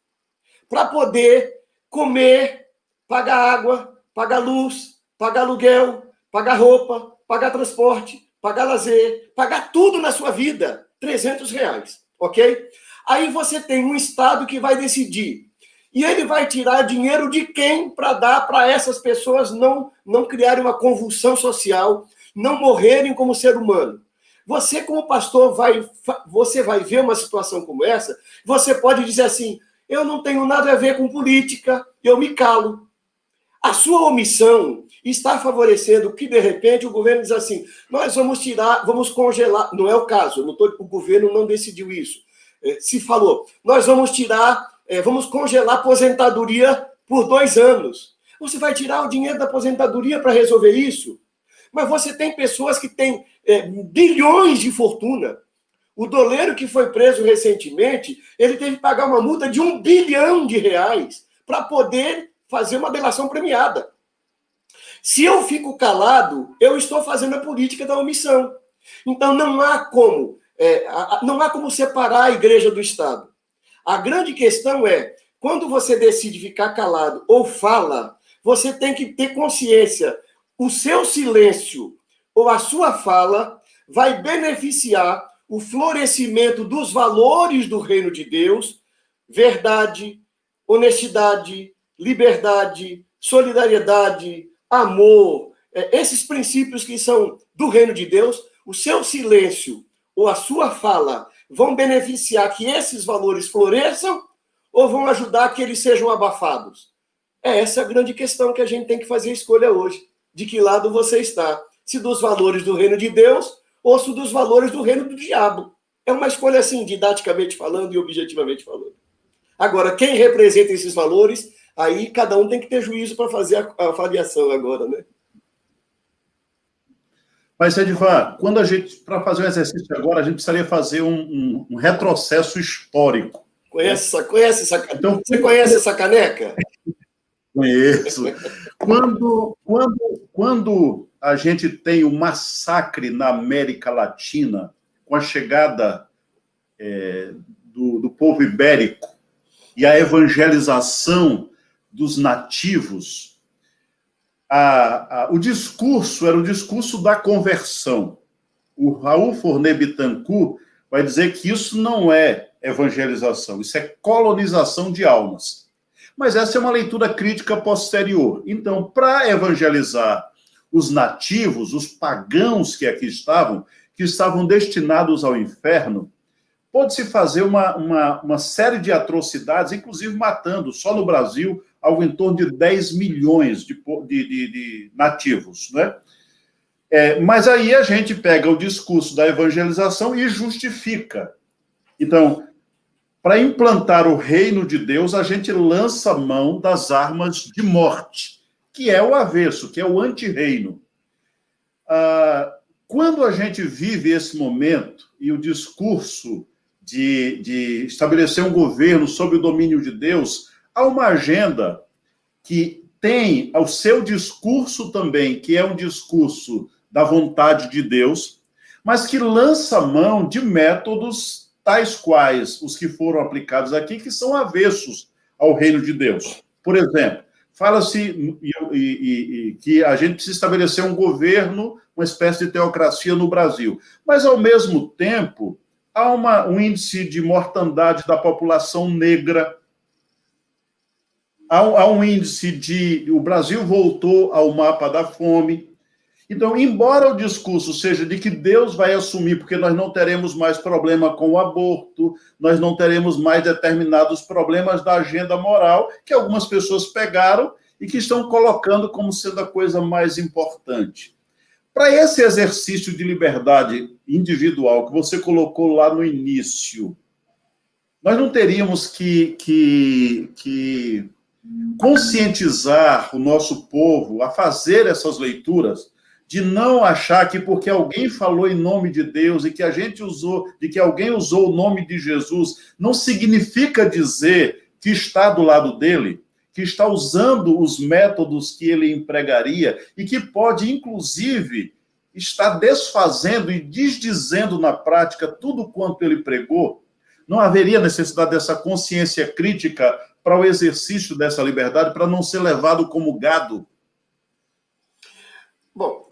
para poder comer, pagar água, pagar luz, pagar aluguel, pagar roupa, pagar transporte, pagar lazer, pagar tudo na sua vida, R$300, ok? Aí você tem um Estado que vai decidir. E ele vai tirar dinheiro de quem para dar para essas pessoas não criarem uma convulsão social, não morrerem como ser humano. Você, como pastor, você vai ver uma situação como essa, você pode dizer assim, eu não tenho nada a ver com política, eu me calo. A sua omissão está favorecendo que, de repente, o governo diz assim, nós vamos tirar, vamos congelar, não é o caso, o governo não decidiu isso. Se falou, nós vamos tirar, vamos congelar a aposentadoria por 2 anos. Você vai tirar o dinheiro da aposentadoria para resolver isso? Mas você tem pessoas que têm bilhões de fortuna. O doleiro que foi preso recentemente, ele teve que pagar uma multa de R$1 bilhão para poder fazer uma delação premiada. Se eu fico calado, eu estou fazendo a política da omissão. Então não há como separar a igreja do Estado. A grande questão é, quando você decide ficar calado ou fala, você tem que ter consciência. O seu silêncio ou a sua fala vai beneficiar o florescimento dos valores do reino de Deus, verdade, honestidade, liberdade, solidariedade, amor, esses princípios que são do reino de Deus, o seu silêncio ou a sua fala vão beneficiar que esses valores floresçam ou vão ajudar que eles sejam abafados? Essa é a grande questão que a gente tem que fazer a escolha hoje. De que lado você está? Se dos valores do reino de Deus ou se dos valores do reino do diabo. É uma escolha assim, didaticamente falando e objetivamente falando. Agora, quem representa esses valores, aí cada um tem que ter juízo para fazer a avaliação agora, né? Mas, Edivan, quando para fazer um exercício agora, a gente precisaria fazer um retrocesso histórico. Conhece essa caneca? Então, você conhece essa caneca? Conheço. Quando a gente tem o massacre na América Latina, com a chegada do povo ibérico e a evangelização dos nativos, o discurso era o discurso da conversão. O Raul Fournet Bittencourt vai dizer que isso não é evangelização, isso é colonização de almas. Mas essa é uma leitura crítica posterior. Então, para evangelizar os nativos, os pagãos que aqui estavam, que estavam destinados ao inferno, pôde-se fazer uma série de atrocidades, inclusive matando, só no Brasil, algo em torno de 10 milhões de nativos, né? Mas aí a gente pega o discurso da evangelização e justifica. Então, para implantar o reino de Deus, a gente lança mão das armas de morte, que é o avesso, que é o antirreino. Quando a gente vive esse momento e o discurso de estabelecer um governo sob o domínio de Deus há uma agenda que tem o seu discurso também, que é um discurso da vontade de Deus, mas que lança mão de métodos tais quais os que foram aplicados aqui, que são avessos ao reino de Deus. Por exemplo, fala-se que a gente precisa estabelecer um governo, uma espécie de teocracia no Brasil, mas, ao mesmo tempo, há um índice de mortandade da população negra, há um índice de... O Brasil voltou ao mapa da fome. Então, embora o discurso seja de que Deus vai assumir, porque nós não teremos mais problema com o aborto, nós não teremos mais determinados problemas da agenda moral, que algumas pessoas pegaram e que estão colocando como sendo a coisa mais importante. Para esse exercício de liberdade individual que você colocou lá no início, nós não teríamos que conscientizar o nosso povo a fazer essas leituras, de não achar que porque alguém falou em nome de Deus e que a gente usou, de que alguém usou o nome de Jesus, não significa dizer que está do lado dele, que está usando os métodos que ele empregaria e que pode, inclusive, estar desfazendo e desdizendo na prática tudo quanto ele pregou. Não haveria necessidade dessa consciência crítica para o exercício dessa liberdade, para não ser levado como gado? Bom,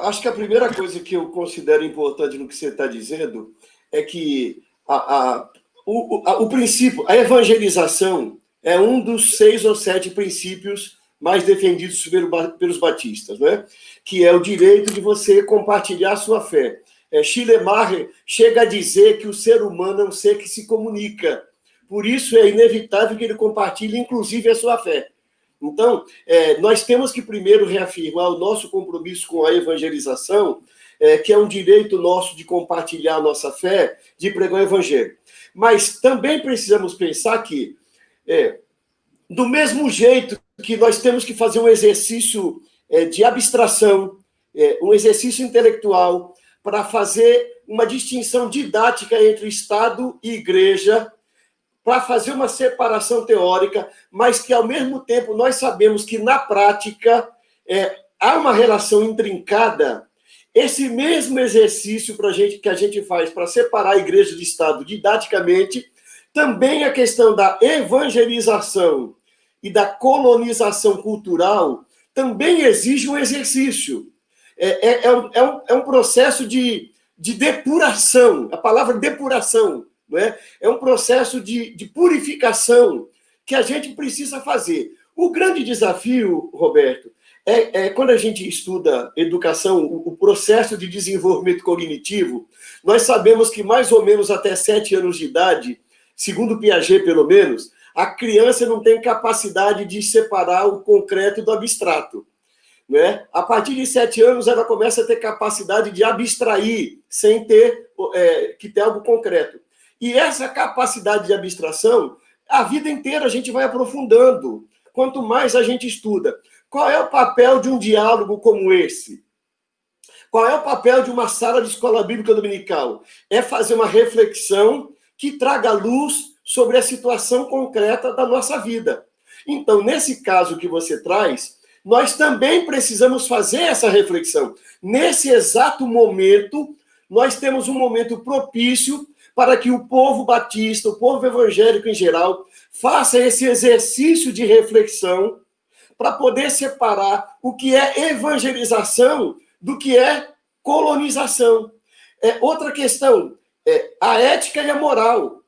acho que a primeira coisa que eu considero importante no que você está dizendo é que o princípio, a evangelização é um dos 6 ou 7 princípios mais defendidos pelos batistas, né? Que é o direito de você compartilhar a sua fé. Schleiermacher chega a dizer que o ser humano é um ser que se comunica. Por isso é inevitável que ele compartilhe, inclusive, a sua fé. Então, nós temos que primeiro reafirmar o nosso compromisso com a evangelização, que é um direito nosso de compartilhar a nossa fé, de pregar o evangelho. Mas também precisamos pensar que, do mesmo jeito que nós temos que fazer um exercício de abstração, um exercício intelectual, para fazer uma distinção didática entre Estado e Igreja, para fazer uma separação teórica, mas que, ao mesmo tempo, nós sabemos que, na prática, há uma relação intrincada. Esse mesmo exercício que a gente faz para separar a Igreja do Estado didaticamente, também a questão da evangelização e da colonização cultural também exige um exercício. É um processo de depuração, a palavra depuração, não é? É um processo de purificação que a gente precisa fazer. O grande desafio, Roberto, quando a gente estuda educação, o processo de desenvolvimento cognitivo, nós sabemos que mais ou menos até 7 anos de idade, segundo Piaget pelo menos, a criança não tem capacidade de separar o concreto do abstrato. Né? A partir de 7 anos, ela começa a ter capacidade de abstrair, sem ter que ter algo concreto. E essa capacidade de abstração, a vida inteira a gente vai aprofundando. Quanto mais a gente estuda. Qual é o papel de um diálogo como esse? Qual é o papel de uma sala de escola bíblica dominical? É fazer uma reflexão que traga luz sobre a situação concreta da nossa vida. Então, nesse caso que você traz, nós também precisamos fazer essa reflexão. Nesse exato momento, nós temos um momento propício para que o povo batista, o povo evangélico em geral, faça esse exercício de reflexão para poder separar o que é evangelização do que é colonização. Outra questão, a ética e a moral.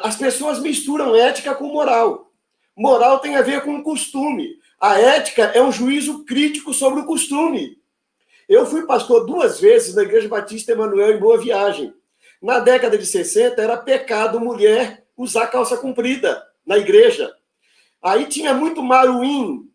As pessoas misturam ética com moral. Moral tem a ver com costume. A ética é um juízo crítico sobre o costume. Eu fui pastor 2 vezes na Igreja Batista Emanuel em Boa Viagem. Na década de 60, era pecado mulher usar calça comprida na igreja. Aí tinha muito maruim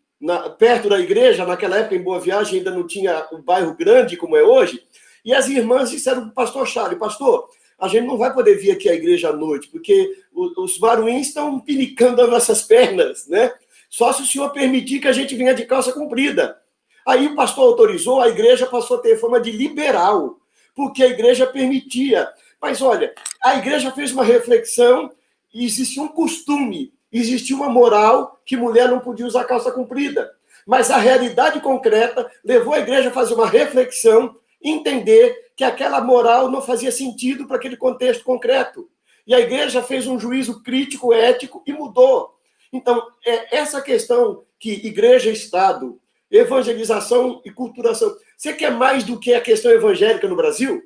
perto da igreja, naquela época em Boa Viagem ainda não tinha um bairro grande como é hoje, e as irmãs disseram para o pastor Charles, pastor, a gente não vai poder vir aqui à igreja à noite, porque os maruins estão pinicando as nossas pernas, né? Só se o senhor permitir que a gente venha de calça comprida. Aí o pastor autorizou, a igreja passou a ter fama de liberal, porque a igreja permitia. Mas olha, a igreja fez uma reflexão e existe um costume. existia uma moral que mulher não podia usar calça comprida. Mas a realidade concreta levou a igreja a fazer uma reflexão, entender que aquela moral não fazia sentido para aquele contexto concreto. E a igreja fez um juízo crítico, ético e mudou. Então, é essa questão que igreja, Estado, evangelização e culturação. Você quer mais do que a questão evangélica no Brasil?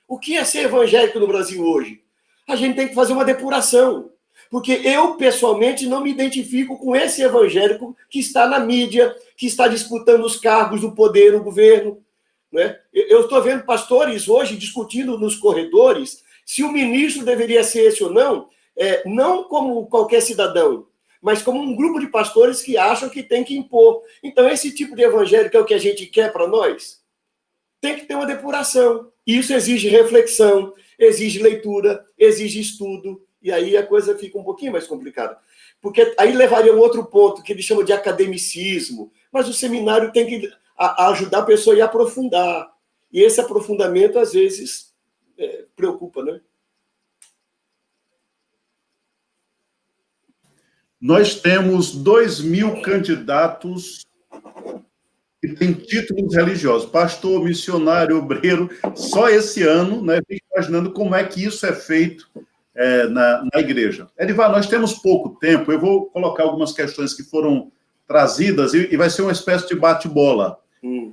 O que é ser evangélico no Brasil hoje? A gente tem que fazer uma depuração. Porque eu, pessoalmente, não me identifico com esse evangélico que está na mídia, que está disputando os cargos do poder no governo. Né? Eu estou vendo pastores hoje discutindo nos corredores se o ministro deveria ser esse ou não como qualquer cidadão, mas como um grupo de pastores que acham que tem que impor. Então, esse tipo de evangélico é o que a gente quer para nós? Tem que ter uma depuração. Isso exige reflexão, exige leitura, exige estudo, e aí a coisa fica um pouquinho mais complicada. Porque aí levaria um outro ponto, que eles chamam de academicismo, mas o seminário tem que ajudar a pessoa a ir aprofundar. E esse aprofundamento, às vezes, preocupa, né? Nós temos 2.000 candidatos que têm títulos religiosos, pastor, missionário, obreiro, só esse ano, né? Fico imaginando como é que isso é feito na igreja. Edivar, nós temos pouco tempo, eu vou colocar algumas questões que foram trazidas e vai ser uma espécie de bate-bola.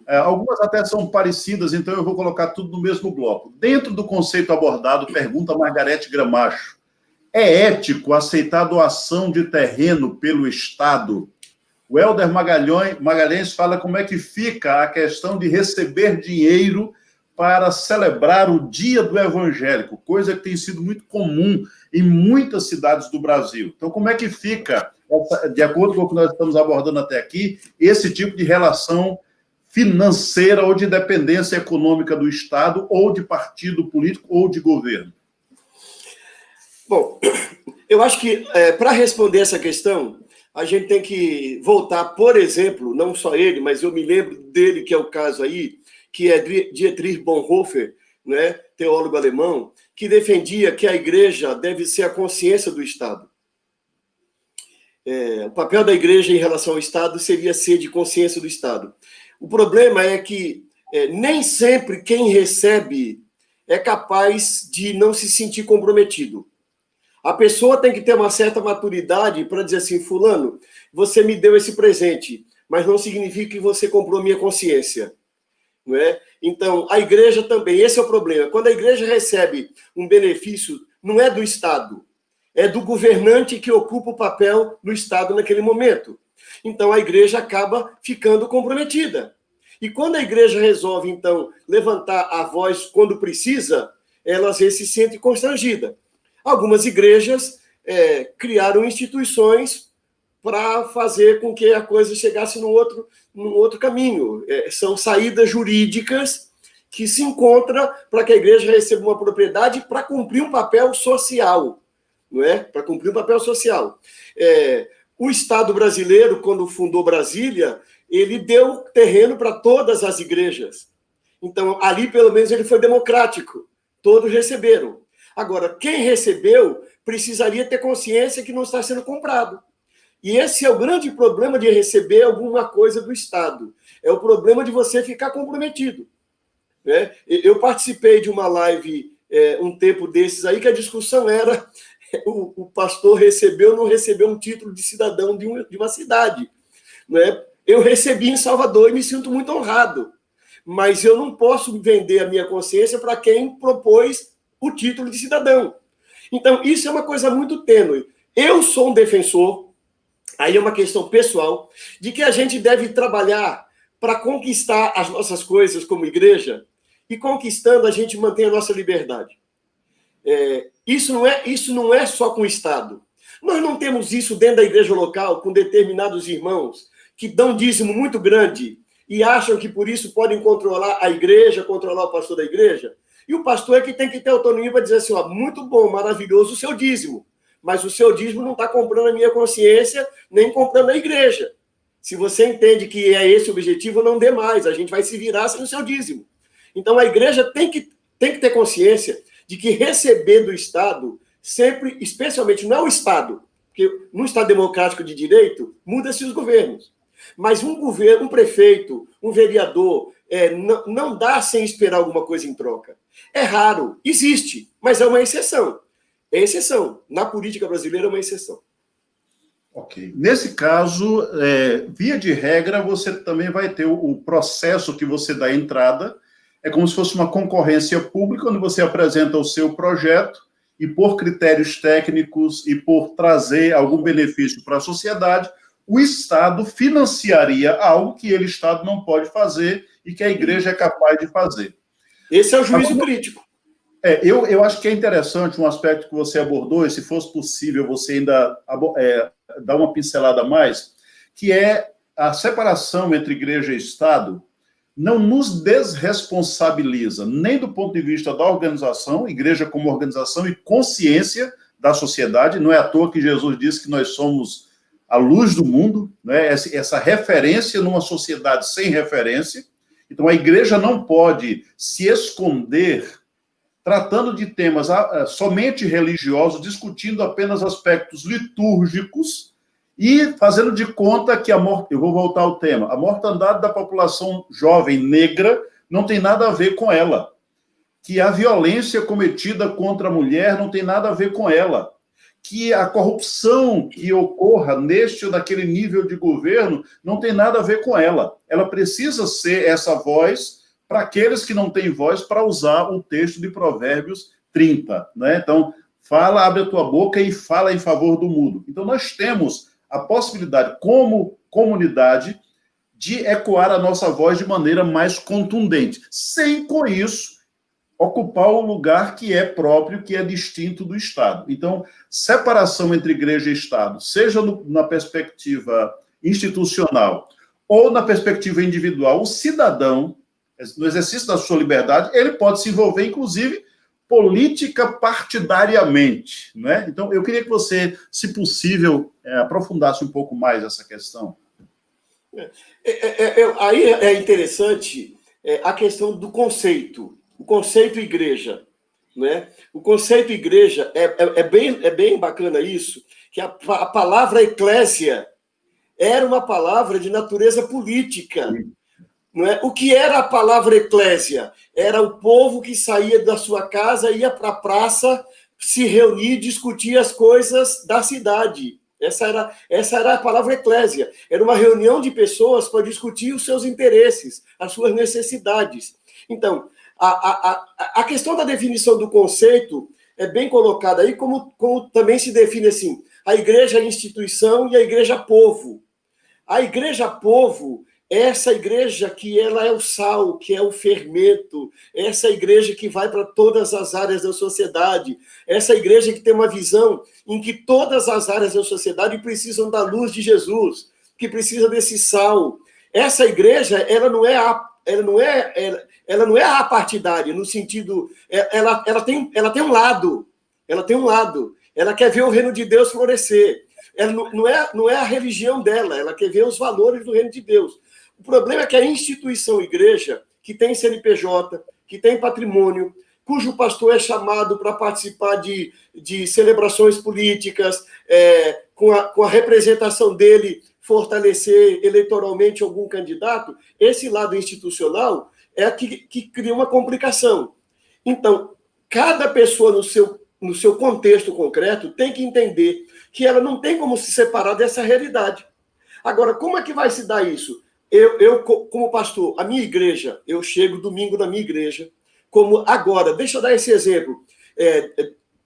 Algumas até são parecidas, então eu vou colocar tudo no mesmo bloco. Dentro do conceito abordado, pergunta Margarete Gramacho, é ético aceitar doação de terreno pelo Estado? O Helder Magalhães fala como é que fica a questão de receber dinheiro para celebrar o Dia do Evangélico, coisa que tem sido muito comum em muitas cidades do Brasil. Então, como é que fica, de acordo com o que nós estamos abordando até aqui, esse tipo de relação financeira ou de dependência econômica do Estado, ou de partido político, ou de governo? Bom, eu acho que para responder essa questão, a gente tem que voltar, por exemplo, não só ele, mas eu me lembro dele, que é o caso aí, que é Dietrich Bonhoeffer, né, teólogo alemão, que defendia que a igreja deve ser a consciência do Estado. O papel da igreja em relação ao Estado seria ser de consciência do Estado. O problema é que nem sempre quem recebe é capaz de não se sentir comprometido. A pessoa tem que ter uma certa maturidade para dizer assim, fulano, você me deu esse presente, mas não significa que você comprou minha consciência. Não é? Então, a igreja também, esse é o problema. Quando a igreja recebe um benefício, não é do Estado, é do governante que ocupa o papel do Estado naquele momento. Então, a igreja acaba ficando comprometida. E quando a igreja resolve, então, levantar a voz quando precisa, ela às vezes se sente constrangida. Algumas igrejas criaram instituições para fazer com que a coisa chegasse num outro caminho. São saídas jurídicas que se encontram para que a igreja receba uma propriedade para cumprir um papel social, não é? Para cumprir um papel social. O Estado brasileiro, quando fundou Brasília, ele deu terreno para todas as igrejas. Então, ali, pelo menos, ele foi democrático. Todos receberam. Agora, quem recebeu precisaria ter consciência que não está sendo comprado. E esse é o grande problema de receber alguma coisa do Estado. É o problema de você ficar comprometido. Né? Eu participei de uma live um tempo desses aí, que a discussão era o pastor recebeu ou não recebeu um título de cidadão de uma cidade. Né? Eu recebi em Salvador e me sinto muito honrado. Mas eu não posso vender a minha consciência para quem propôs o título de cidadão. Então, isso é uma coisa muito tênue. Eu sou um defensor, aí é uma questão pessoal, de que a gente deve trabalhar para conquistar as nossas coisas como igreja, e conquistando a gente mantém a nossa liberdade. Isso não é só com o Estado. Nós não temos isso dentro da igreja local, com determinados irmãos que dão dízimo muito grande e acham que por isso podem controlar a igreja, controlar o pastor da igreja. E o pastor é que tem que ter autonomia para dizer assim, ó, muito bom, maravilhoso o seu dízimo, mas o seu dízimo não está comprando a minha consciência, nem comprando a igreja. Se você entende que é esse o objetivo, não dê mais, a gente vai se virar sem o seu dízimo. Então a igreja tem que ter consciência de que receber do Estado sempre, especialmente, não é o Estado, porque no Estado democrático de direito, muda-se os governos. Mas um governo, um prefeito, um vereador, não dá sem esperar alguma coisa em troca. É raro, existe, mas é uma exceção. É exceção. Na política brasileira é uma exceção. Ok. Nesse caso, via de regra, você também vai ter o processo que você dá entrada, é como se fosse uma concorrência pública, onde você apresenta o seu projeto e, por critérios técnicos e por trazer algum benefício para a sociedade, o Estado financiaria algo que ele, Estado, não pode fazer e que a igreja é capaz de fazer. Esse é o juízo crítico. Eu acho que é interessante um aspecto que você abordou, e se fosse possível você ainda dar uma pincelada a mais, que é a separação entre igreja e Estado não nos desresponsabiliza, nem do ponto de vista da organização, igreja como organização e consciência da sociedade. Não é à toa que Jesus disse que nós somos a luz do mundo, né? Essa referência numa sociedade sem referência. Então, a igreja não pode se esconder tratando de temas somente religiosos, discutindo apenas aspectos litúrgicos e fazendo de conta que eu vou voltar ao tema, a mortandade da população jovem negra não tem nada a ver com ela, que a violência cometida contra a mulher não tem nada a ver com ela, que a corrupção que ocorra neste ou naquele nível de governo não tem nada a ver com ela. Ela precisa ser essa voz para aqueles que não têm voz, para usar o texto de Provérbios 30. Né? Então, fala, abre a tua boca e fala em favor do mudo. Então, nós temos a possibilidade, como comunidade, de ecoar a nossa voz de maneira mais contundente, sem, com isso, ocupar o lugar que é próprio, que é distinto do Estado. Então, separação entre igreja e Estado, seja na perspectiva institucional ou na perspectiva individual, o cidadão, no exercício da sua liberdade, ele pode se envolver, inclusive, política partidariamente. Né? Então, eu queria que você, se possível, aprofundasse um pouco mais essa questão. Aí é interessante a questão do conceito, o conceito igreja. Né? O conceito igreja é bem bacana isso, que a palavra eclésia era uma palavra de natureza política. Não é? O que era a palavra eclésia? Era o povo que saía da sua casa, ia para a praça, se reunir, discutir as coisas da cidade. Essa era a palavra eclésia. Era uma reunião de pessoas para discutir os seus interesses, as suas necessidades. Então, a questão da definição do conceito é bem colocada aí, como também se define assim, a igreja é instituição e a igreja povo. A igreja povo, essa igreja que ela é o sal, que é o fermento, essa igreja que vai para todas as áreas da sociedade, essa igreja que tem uma visão em que todas as áreas da sociedade precisam da luz de Jesus, que precisa desse sal. Essa igreja, ela não é apartidária, no sentido, ela tem um lado, ela quer ver o reino de Deus florescer. Ela não é a religião dela, ela quer ver os valores do reino de Deus. O problema é que a instituição igreja, que tem CNPJ, que tem patrimônio, cujo pastor é chamado para participar de celebrações políticas, com a representação dele fortalecer eleitoralmente algum candidato, esse lado institucional é que cria uma complicação. Então, cada pessoa no seu contexto concreto tem que entender que ela não tem como se separar dessa realidade. Agora, como é que vai se dar isso? Eu, como pastor, a minha igreja, eu chego domingo na minha igreja, como agora, deixa eu dar esse exemplo.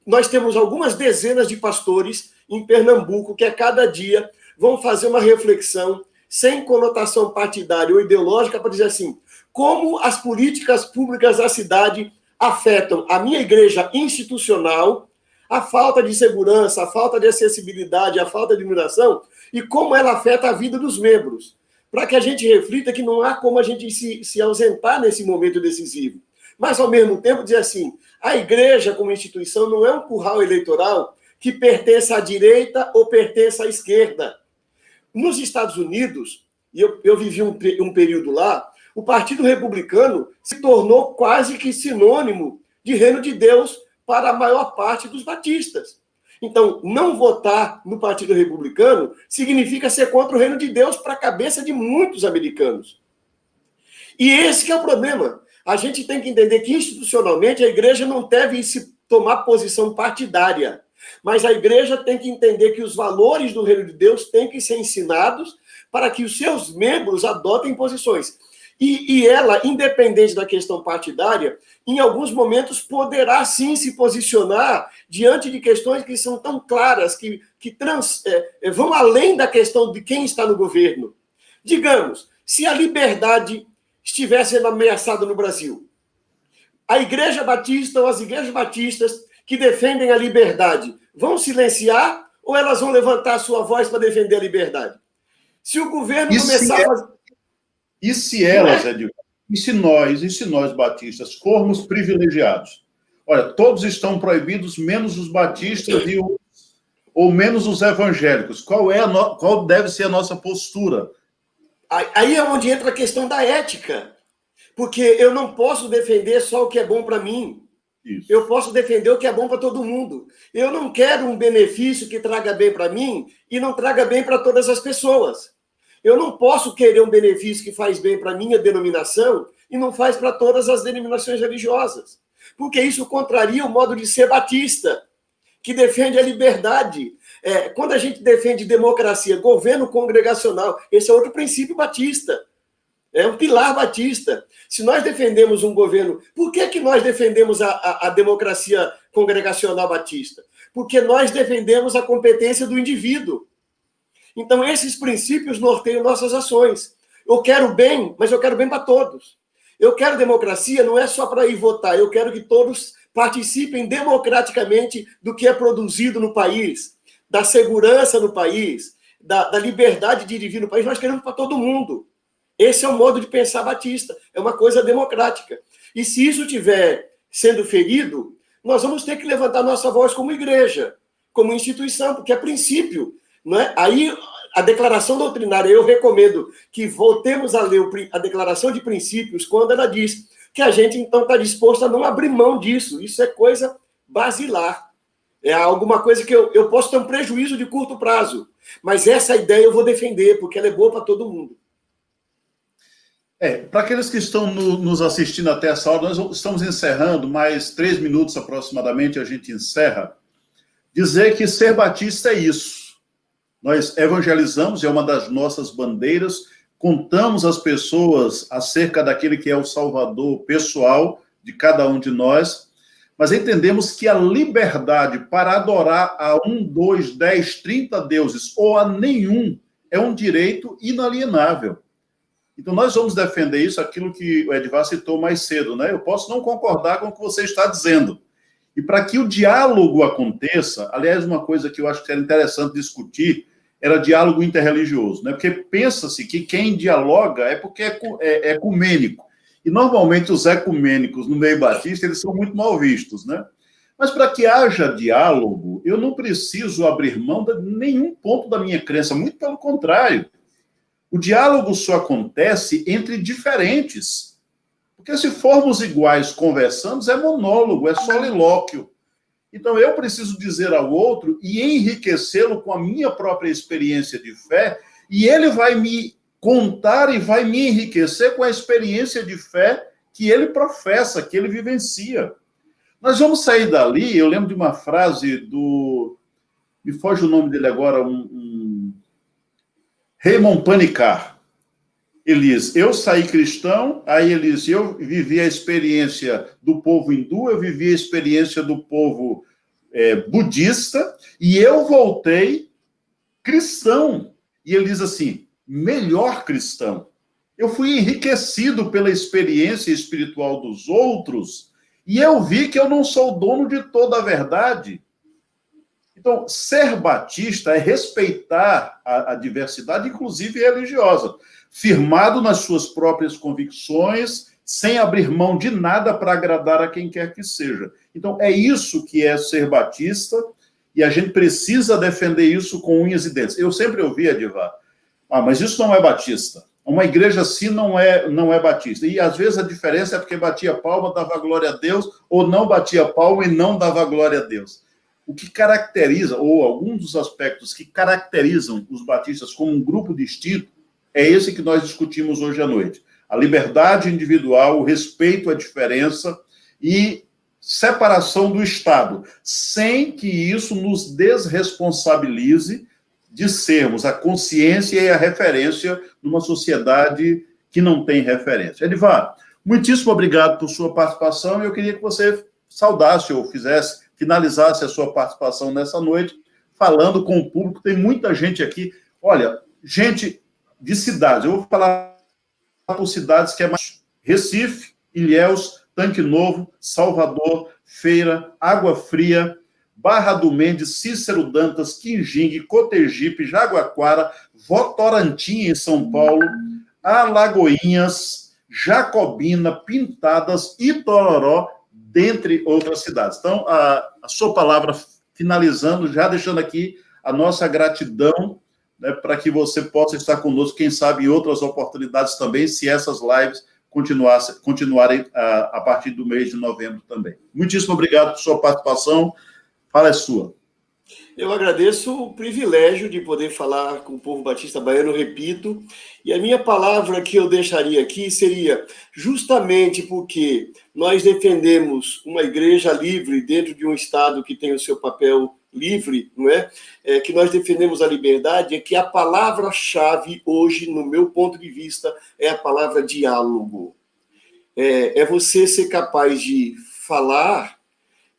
Nós temos algumas dezenas de pastores em Pernambuco que a cada dia vão fazer uma reflexão sem conotação partidária ou ideológica para dizer assim, como as políticas públicas da cidade afetam a minha igreja institucional, a falta de segurança, a falta de acessibilidade, a falta de iluminação, e como ela afeta a vida dos membros. Para que a gente reflita que não há como a gente se ausentar nesse momento decisivo. Mas, ao mesmo tempo, dizer assim, a igreja como instituição não é um curral eleitoral que pertence à direita ou pertence à esquerda. Nos Estados Unidos, e eu vivi um período lá, o Partido Republicano se tornou quase que sinônimo de reino de Deus para a maior parte dos batistas. Então, não votar no Partido Republicano significa ser contra o reino de Deus para a cabeça de muitos americanos. E esse que é o problema. A gente tem que entender que, institucionalmente, a igreja não deve se tomar posição partidária, mas a igreja tem que entender que os valores do reino de Deus têm que ser ensinados para que os seus membros adotem posições. E ela, independente da questão partidária, em alguns momentos poderá sim se posicionar diante de questões que são tão claras, que vão além da questão de quem está no governo. Digamos, se a liberdade estivesse sendo ameaçada no Brasil, a Igreja Batista ou as igrejas batistas que defendem a liberdade vão silenciar ou elas vão levantar a sua voz para defender a liberdade? Se o governo começar a fazer... E se elas, Edilson, e se nós batistas formos privilegiados? Olha, todos estão proibidos, menos os batistas ou menos os evangélicos. Qual deve ser a nossa postura? Aí é onde entra a questão da ética. Porque eu não posso defender só o que é bom para mim. Isso. Eu posso defender o que é bom para todo mundo. Eu não quero um benefício que traga bem para mim e não traga bem para todas as pessoas. Eu não posso querer um benefício que faz bem para a minha denominação e não faz para todas as denominações religiosas. Porque isso contraria o modo de ser batista, que defende a liberdade. Quando a gente defende democracia, governo congregacional, esse é outro princípio batista. É um pilar batista. Se nós defendemos um governo... Por que nós defendemos a democracia congregacional batista? Porque nós defendemos a competência do indivíduo. Então, esses princípios norteiam nossas ações. Eu quero bem, mas eu quero bem para todos. Eu quero democracia, não é só para ir votar. Eu quero que todos participem democraticamente do que é produzido no país, da segurança no país, da liberdade de ir no país. Nós queremos para todo mundo. Esse é o modo de pensar batista. É uma coisa democrática. E se isso estiver sendo ferido, nós vamos ter que levantar nossa voz como igreja, como instituição, porque é princípio. Não é? Aí, a declaração doutrinária, eu recomendo que voltemos a ler a declaração de princípios, quando ela diz que a gente, então, está disposto a não abrir mão disso. Isso é coisa basilar. É alguma coisa que eu posso ter um prejuízo de curto prazo, mas essa ideia eu vou defender, porque ela é boa para todo mundo. Para aqueles que estão nos assistindo até essa hora, nós estamos encerrando, mais 3 minutos aproximadamente a gente encerra. Dizer que ser batista é isso. Nós evangelizamos, é uma das nossas bandeiras, contamos às pessoas acerca daquele que é o Salvador pessoal de cada um de nós, mas entendemos que a liberdade para adorar a 1, 2, 10, 30 deuses ou a nenhum é um direito inalienável. Então, nós vamos defender isso, aquilo que o Edvar citou mais cedo, né? Eu posso não concordar com o que você está dizendo. E para que o diálogo aconteça, aliás, uma coisa que eu acho que era interessante discutir, era diálogo interreligioso, né? Porque pensa-se que quem dialoga é porque é ecumênico. E, normalmente, os ecumênicos no meio batista, eles são muito mal vistos, né? Mas, para que haja diálogo, eu não preciso abrir mão de nenhum ponto da minha crença, muito pelo contrário. O diálogo só acontece entre diferentes. Porque se formos iguais conversando, é monólogo, é solilóquio. Então, eu preciso dizer ao outro e enriquecê-lo com a minha própria experiência de fé, e ele vai me contar e vai me enriquecer com a experiência de fé que ele professa, que ele vivencia. Nós vamos sair dali, eu lembro de uma frase do... Me foge o nome dele agora, Raymond Panikkar. Ele diz, eu saí cristão, aí ele diz, eu vivi a experiência do povo hindu, eu vivi a experiência do povo budista, e eu voltei cristão. E ele diz assim, melhor cristão. Eu fui enriquecido pela experiência espiritual dos outros, e eu vi que eu não sou dono de toda a verdade. Então, ser batista é respeitar a diversidade, inclusive religiosa, firmado nas suas próprias convicções, sem abrir mão de nada para agradar a quem quer que seja. Então, é isso que é ser batista, e a gente precisa defender isso com unhas e dentes. Eu sempre ouvi, Edvar, mas isso não é batista. Uma igreja assim não é batista. E, às vezes, a diferença é porque batia palma, dava glória a Deus, ou não batia palma e não dava glória a Deus. o que caracteriza, ou alguns dos aspectos que caracterizam os batistas como um grupo distinto, é esse que nós discutimos hoje à noite. A liberdade individual, o respeito à diferença e separação do Estado, sem que isso nos desresponsabilize de sermos a consciência e a referência numa sociedade que não tem referência. Edivar, muitíssimo obrigado por sua participação e eu queria que você saudasse ou finalizasse a sua participação nessa noite, falando com o público. Tem muita gente aqui, olha, gente de cidades, eu vou falar por cidades que é mais Recife, Ilhéus, Tanque Novo, Salvador, Feira, Água Fria, Barra do Mendes, Cícero Dantas, Quinjingue, Cotegipe, Jaguaquara, Votorantim, em São Paulo, Alagoinhas, Jacobina, Pintadas, Itororó, dentre outras cidades. Então, a sua palavra finalizando, já deixando aqui a nossa gratidão, né, para que você possa estar conosco, quem sabe, em outras oportunidades também, se essas lives continuarem a partir do mês de novembro também. Muitíssimo obrigado por sua participação. Fala, é sua. Eu agradeço o privilégio de poder falar com o povo batista baiano, repito, e a minha palavra que eu deixaria aqui seria justamente porque nós defendemos uma igreja livre dentro de um Estado que tem o seu papel livre, não é? Que nós defendemos a liberdade, é que a palavra-chave hoje, no meu ponto de vista, é a palavra diálogo. É você ser capaz de falar,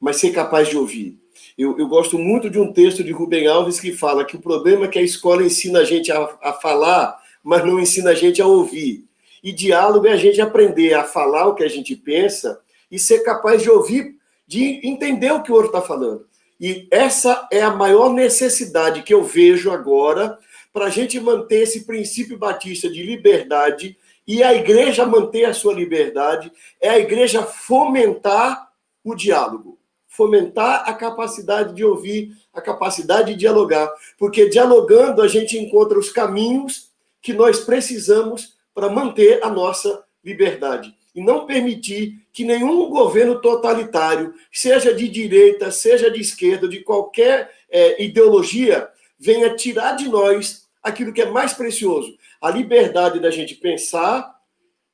mas ser capaz de ouvir. Eu gosto muito de um texto de Rubem Alves que fala que o problema é que a escola ensina a gente a falar, mas não ensina a gente a ouvir. E diálogo é a gente aprender a falar o que a gente pensa e ser capaz de ouvir, de entender o que o outro está falando. E essa é a maior necessidade que eu vejo agora para a gente manter esse princípio batista de liberdade e a igreja manter a sua liberdade, é a igreja fomentar o diálogo. Fomentar a capacidade de ouvir, a capacidade de dialogar. Porque dialogando a gente encontra os caminhos que nós precisamos para manter a nossa liberdade. E não permitir que nenhum governo totalitário, seja de direita, seja de esquerda, de qualquer ideologia, venha tirar de nós aquilo que é mais precioso. A liberdade da gente pensar,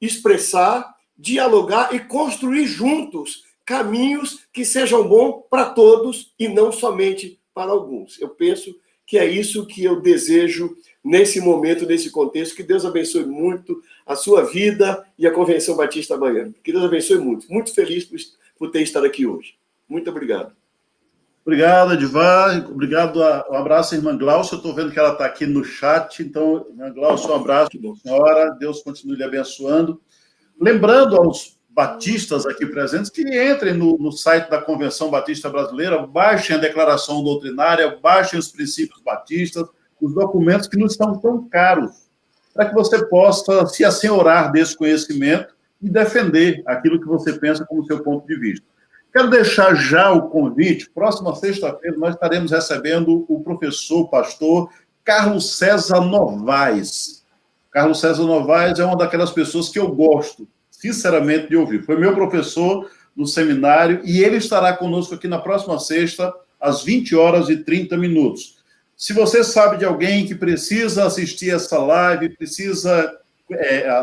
expressar, dialogar e construir juntos caminhos que sejam bons para todos e não somente para alguns. Eu penso que é isso que eu desejo nesse momento, nesse contexto. Que Deus abençoe muito a sua vida e a Convenção Batista Baiana. Que Deus abençoe muito. Muito feliz por ter estado aqui hoje. Muito obrigado. Obrigado, Edivar. Obrigado. Um abraço, irmã Glaucia. Eu estou vendo que ela está aqui no chat. Então, irmã Glaucia, um abraço, senhora. Deus continue lhe abençoando. Lembrando aos batistas aqui presentes que entrem no site da Convenção Batista Brasileira, baixem a declaração doutrinária, baixem os princípios batistas, os documentos que não estão tão caros, para que você possa se assenhorar desse conhecimento e defender aquilo que você pensa como seu ponto de vista. Quero deixar já o convite. Próxima sexta-feira nós estaremos recebendo o professor, pastor Carlos César Novaes. Carlos César Novaes é uma daquelas pessoas que eu gosto, sinceramente, de ouvir. Foi meu professor no seminário e ele estará conosco aqui na próxima sexta, às 20h30. Se você sabe de alguém que precisa assistir essa live, precisa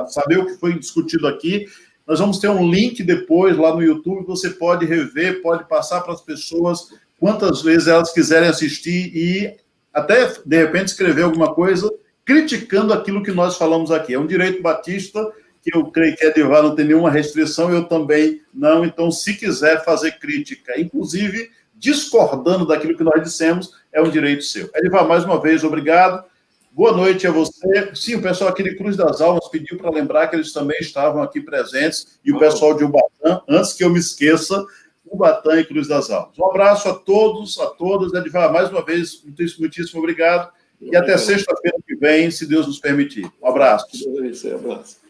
saber o que foi discutido aqui, nós vamos ter um link depois lá no YouTube, você pode rever, pode passar para as pessoas quantas vezes elas quiserem assistir e até, de repente, escrever alguma coisa criticando aquilo que nós falamos aqui. É um direito batista que eu creio que Edivar não tem nenhuma restrição, eu também não. Então, se quiser fazer crítica, inclusive discordando daquilo que nós dissemos, é um direito seu. Edivar, mais uma vez, obrigado. Boa noite a você. Sim, o pessoal aqui de Cruz das Almas pediu para lembrar que eles também estavam aqui presentes, e o pessoal de Ubatã, antes que eu me esqueça, Ubatã e Cruz das Almas. Um abraço a todos, a todas. Edivar, mais uma vez, muitíssimo obrigado. E até sexta-feira que vem, se Deus nos permitir. Um abraço. Um abraço.